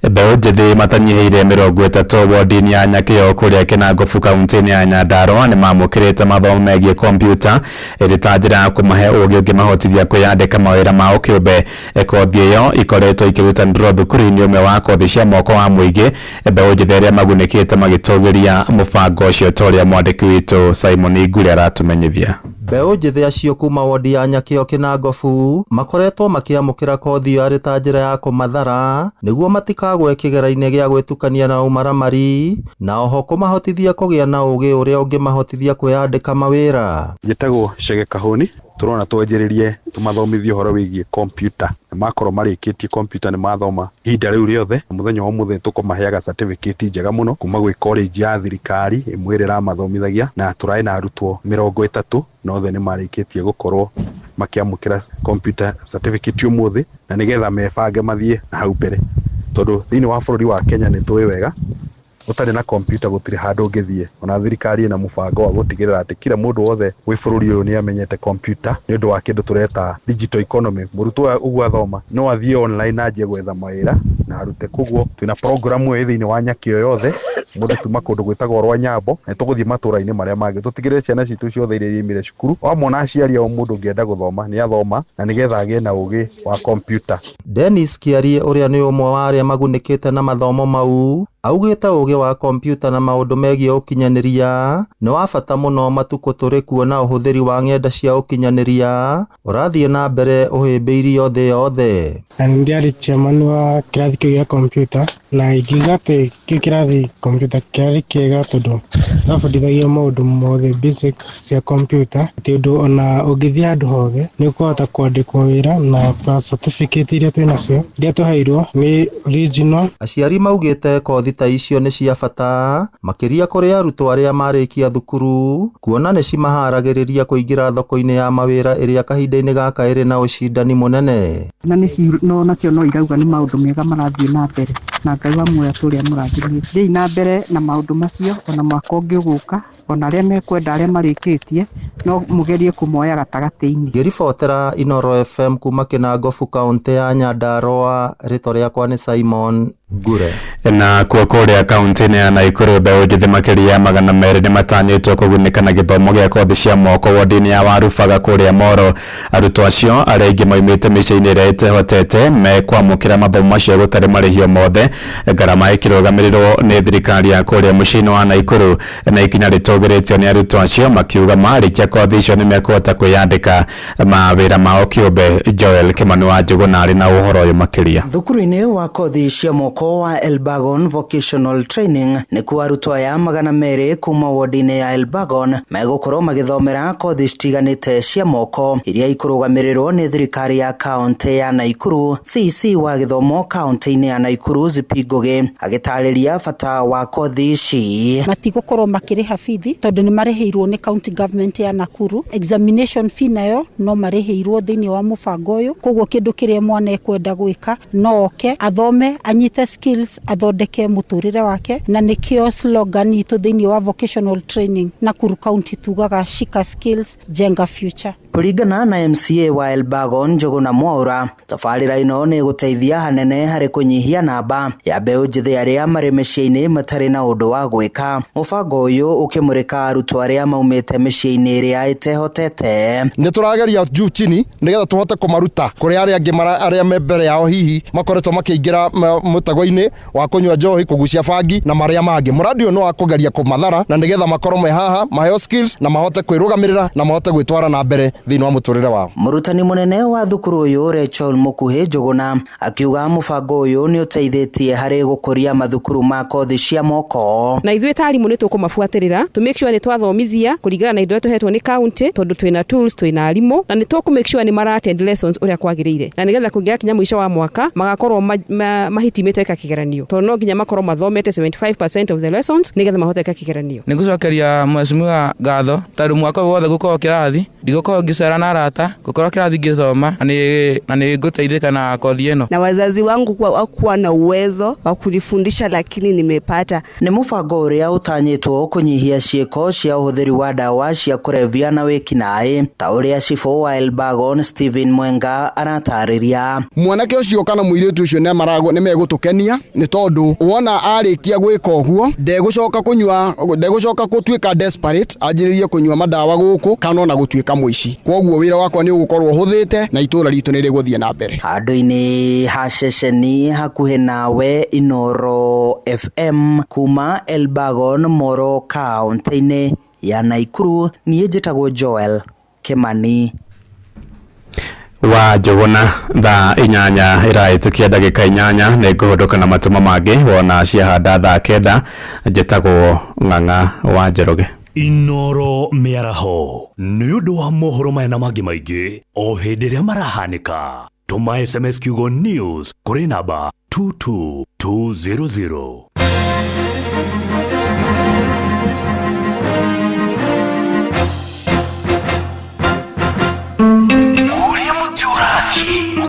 Mbeũ njĩthĩ matanyihiire 30 wodi-inĩ ya Nyakĩo kũrĩa Kinangofu kaunti-inĩ ya Nyandarua nĩ mamũkĩrĩte mathomo megiĩ kompyuta ĩrĩ ta njĩra ya kũmahe ũgĩ ũngĩmahotithia kwĩyandĩka mawĩra mao kĩũmbe. Kothi ĩyo ikoretwo ikĩrutanĩrwo thukuru-inĩ ũmwe wa kothi cia moko wa mũingĩ. Mbeũ njĩthĩ arĩa magunĩkĩte magĩtũgĩria mũbango ũcio ta ũrĩa mwandĩki witũ Simon Ngure aratumenyithia. Mbeũ njĩthĩ acio kuma wodi ya Nyakĩo Kinangofu makoretwo makĩamũkĩra kothi ĩyo arĩ ta njĩra ya kũmathara nĩguo matikagwe kĩgera-inĩ gĩa gwĩtukania na umaramari na oho kũmahotithia kũgĩa na ũgĩ ũrĩa ũngĩmahotithia kwĩyandĩka mawĩra. Njĩtagwo Chege Kahũni, turona twenjererie tumathomithie ũhoro wĩgiĩ kompyuta. Makorwo marĩkĩtie kompyuta nĩ mathoma ihinda rĩu rĩothe, mũthenya wa mũthenya tũkũmaheaga certificate njega mũno kuma gwĩ college ya thirikari ĩmwe ĩrĩa ĩramathomithagia, na tũraĩ na arutwo 30 na othe nĩ marĩkĩtie gũkorwo makĩamũkĩra computer certificate ũmũthĩ, na nĩgetha mebange mathiĩ na hau mbere, tondũ thĩinĩ wa bũrũri wa Kenya nĩ tũĩ wega ũtarĩ na computer gũtirĩ handũ ũngĩthiĩ. Ona thirikari ĩna mũbango wa gũtigĩrĩra atĩ kila mũndũ wothe wĩ bũrũri ũyũ nĩ amenyete computer nĩ ũndũ wa kĩndũ tũreta digital economy. Mũrutwo ũguo athoma no athiĩ online na anjie gwetha mawĩra na arute. Koguo twĩna program ĩyo thĩinĩ wa Nyakĩo yothe, mũndũ tuma kũndũ gwĩtagwo rwa Nyambo na tũgũthiĩ matũra-inĩ marĩa mangĩ tũtigĩrĩre ciana citũ ciothe iria imire cukuru, o mwana aciari o mũndũ ũngĩenda gũthoma nĩ athoma na nĩgetha agĩe na ũgĩ wa computer. Dennis Kiarie ũrĩa nĩ ũmwe wa arĩa magunĩkĩte na mathomo mau augĩte ũgĩ wa kompyuta na maũndũ megiĩ ũkinyanĩria nĩ wa bata mũno matukũ tũrĩ kuo, na ũhũthĩri wa ng'enda cia ũkinyanĩria ũrathiĩ na mbere ũhĩmbĩirio thĩ yothe. Na ndiarĩ chairman wa kĩrathi kĩu gĩa kompyuta, na ingiuga atĩ kĩu kĩrathi kompyuta kĩarĩ kĩega tondũ twabundithagio maũndũ mothe basic cia kompyuta, atĩ ũndũ ona ũngĩthiĩ handũ hothe nĩ ũkũhota kwandĩkwo wĩra, na certificate iria twĩnacio iria tũheirwo nĩ original. Aciari maugĩte kothi ta icio nĩ cia bata makĩria kũrĩ arutwo arĩa marĩkia thukuru, kuona nĩ cimaharagĩrĩria kũingĩra thoko-inĩ ya mawĩra ĩrĩa kahinda-inĩ gaka ĩrĩ na ũcindani mũnene. Na nacio no irauga nĩ maũndũ mega marathiĩ na mbere, na Ngai wa muoya tũrĩa mũrathimĩte thiĩ na mbere na maũndũ macio, ona mwaka ũngĩ ũgũka, ona arĩa mekwenda arĩa marĩkĩtie no mũgerie kũmoya gatagatĩ-inĩ. Ngĩribotera Inooro FM kuma Kinangofu kaunti ya Nyandarua, rĩtwa rĩakwa nĩ Simon Ngure. Na kuo kũrĩa kaunti-inĩ ya Naikuru, mbeũ njĩthĩ makĩria 200 nĩ matanyĩtwo kũgunĩka na gĩthomo gĩa kothi cia moko wodi-inĩ ya Warubaga kũrĩa Moro. Arutwo acio arĩa aingĩ moimĩte mĩciĩ-inĩ ĩrĩa ĩtehotete mekwamũkĩra mathomo macio gũtarĩ marĩhio mothe, ngarama ĩkĩrũgamĩrĩrwo nĩ thirikari ya kũrĩa mũciĩ-inĩ wa Naikuru, na ikinya rĩtũgĩrĩtio nĩ arutwo acio makiuga marĩkia kothi icio nĩ mekũhota kwĩyandĩka mawĩra mao kĩũmbe. Joel Kimani wa Njũgũna arĩ na ũhoro ũyũ makĩria. Thukuru-inĩ wa kothi cia moko wa Elbagon Vocational Training nĩ kuo arutwo aya 200 kuma wodi-inĩ ya Elbagon megũkorwo magĩthomera kothi citiganĩte cia moko iria ikũrũgamĩrĩrwo nĩ thirikari ya kaunti ya Naikuru. CC wa gĩthomo kaunti-inĩ ya Naikuru Zipi Ngugi agĩtarĩria bata wa kothi ici. Matigũkorwo makĩrĩha bithi tondũ nĩ marĩhĩirwo nĩ county government ya Nakuru. Examination fee nayo no marĩhĩirwo thĩinĩ wa mũbango ũyũ, koguo kĩndũ kĩrĩa mwana ekwenda gwĩka no oke athome, anyite skills, athondeke mũtũrĩre wake, na nĩkĩo slogan itũ thĩinĩ wa vocational training Nakuru County tugaga shika skills jenga future. Kũringana na MCA wa Elbagon Njũgũna Mwaura, tabarĩra ĩno nĩ gũteithia hanene harĩ kũnyihia namba ya mbeũ njĩthĩ arĩa marĩ mĩciĩ-inĩ matarĩ na ũndũ wa gwĩka. Mũbango ũyũ ũkĩmũrĩka arutwo arĩa maumĩte mĩciĩ-inĩ ĩrĩa ĩtehotete. Nĩ tũrageria juu chini nĩgetha tũhote kũmaruta kũrĩ arĩa angĩ arĩa me mbere yao hihi makoretwo makĩingĩra mũtago-inĩ wa kũnyua njohi, kũgucia bangi na marĩa mangĩ. Mũradi ũyũ no wa kũgeria kũmathara na nĩgetha makorwo me haha maheo skills na mahote kwĩrũgamĩrĩra na mahote gwĩtwara na mbere thĩinĩ wa mũtũrĩre wao. Mũrutani mũnene wa thukuru ũyũ Rachel Mũkuhĩ Njũgũna akiuga mũbango ũyũ nĩ ũteithĩtie harĩ gũkũria mathukuru ma kothi cia moko. Na ithuĩ ta arimũ nĩ tũkũmabuatĩrĩra to make sure nĩ twathomithia kũringana na indo iria tũhetwo nĩ county, tondũ twĩna tools, twĩna arimũ, na nĩ tũkũ make sure nĩ mara-attend lessons ũrĩa kwagĩrĩire, na nĩgetha kũngĩakinya mũico wa mwaka magakorwo mahitimĩte kĩgeranio, tondũ no nginya makorwo mathomete 75% of the lessons nĩgetha mahote kĩgeranio. Nĩ gũcokeria mheshimiwa ngatho tondũ mwaka wothe gũkorwo kĩrathi ndigũkorwo ngicera na arata gukorwo kirathi ngithoma na ni nguteithika na kothi eno. Na wazazi wangu kuwa na uwezo wa kunifundisha, lakini nimepata. Ni mubango uria utanyitwo kunyihia cieko cia uhuthiri wa dawa cia kurevia na wikinae, ta uria cifo wa Elbagon Steven Mwenga aratariria. Mwanake ucio kana muiritu ucio ne megutukenia ni tondu wona arikia gwika uguo ndegucoka kunywa, ndegucoka gutuika desperate ajiririe kunywa madawa guku kana na gutuika muici. Koguo wira wakwa ni ugukorwo huthite na itura ritu ni riguthie na mbere. Handu-ini ha ceceni hakuhi nawe Inoro FM kuma Elbagon Moro kaunti-ini ya Naikuru. Niĩ njĩtagwo Joel Kimani. Wa jogona thaa 8 iraitukia ndagika 8 nĩ ngũhũndũka na matũmo mangĩ wona ciahanda thaa 9. Njĩtagwo Ng'ang'a wa Njoroge. Inoro mĩaraho nĩ ũndũ wa mohoro maya na mangĩ maingĩ o hĩndĩ ĩrĩa marahanĩka. Tũma SMS kiugo news kũrĩ namba 22200.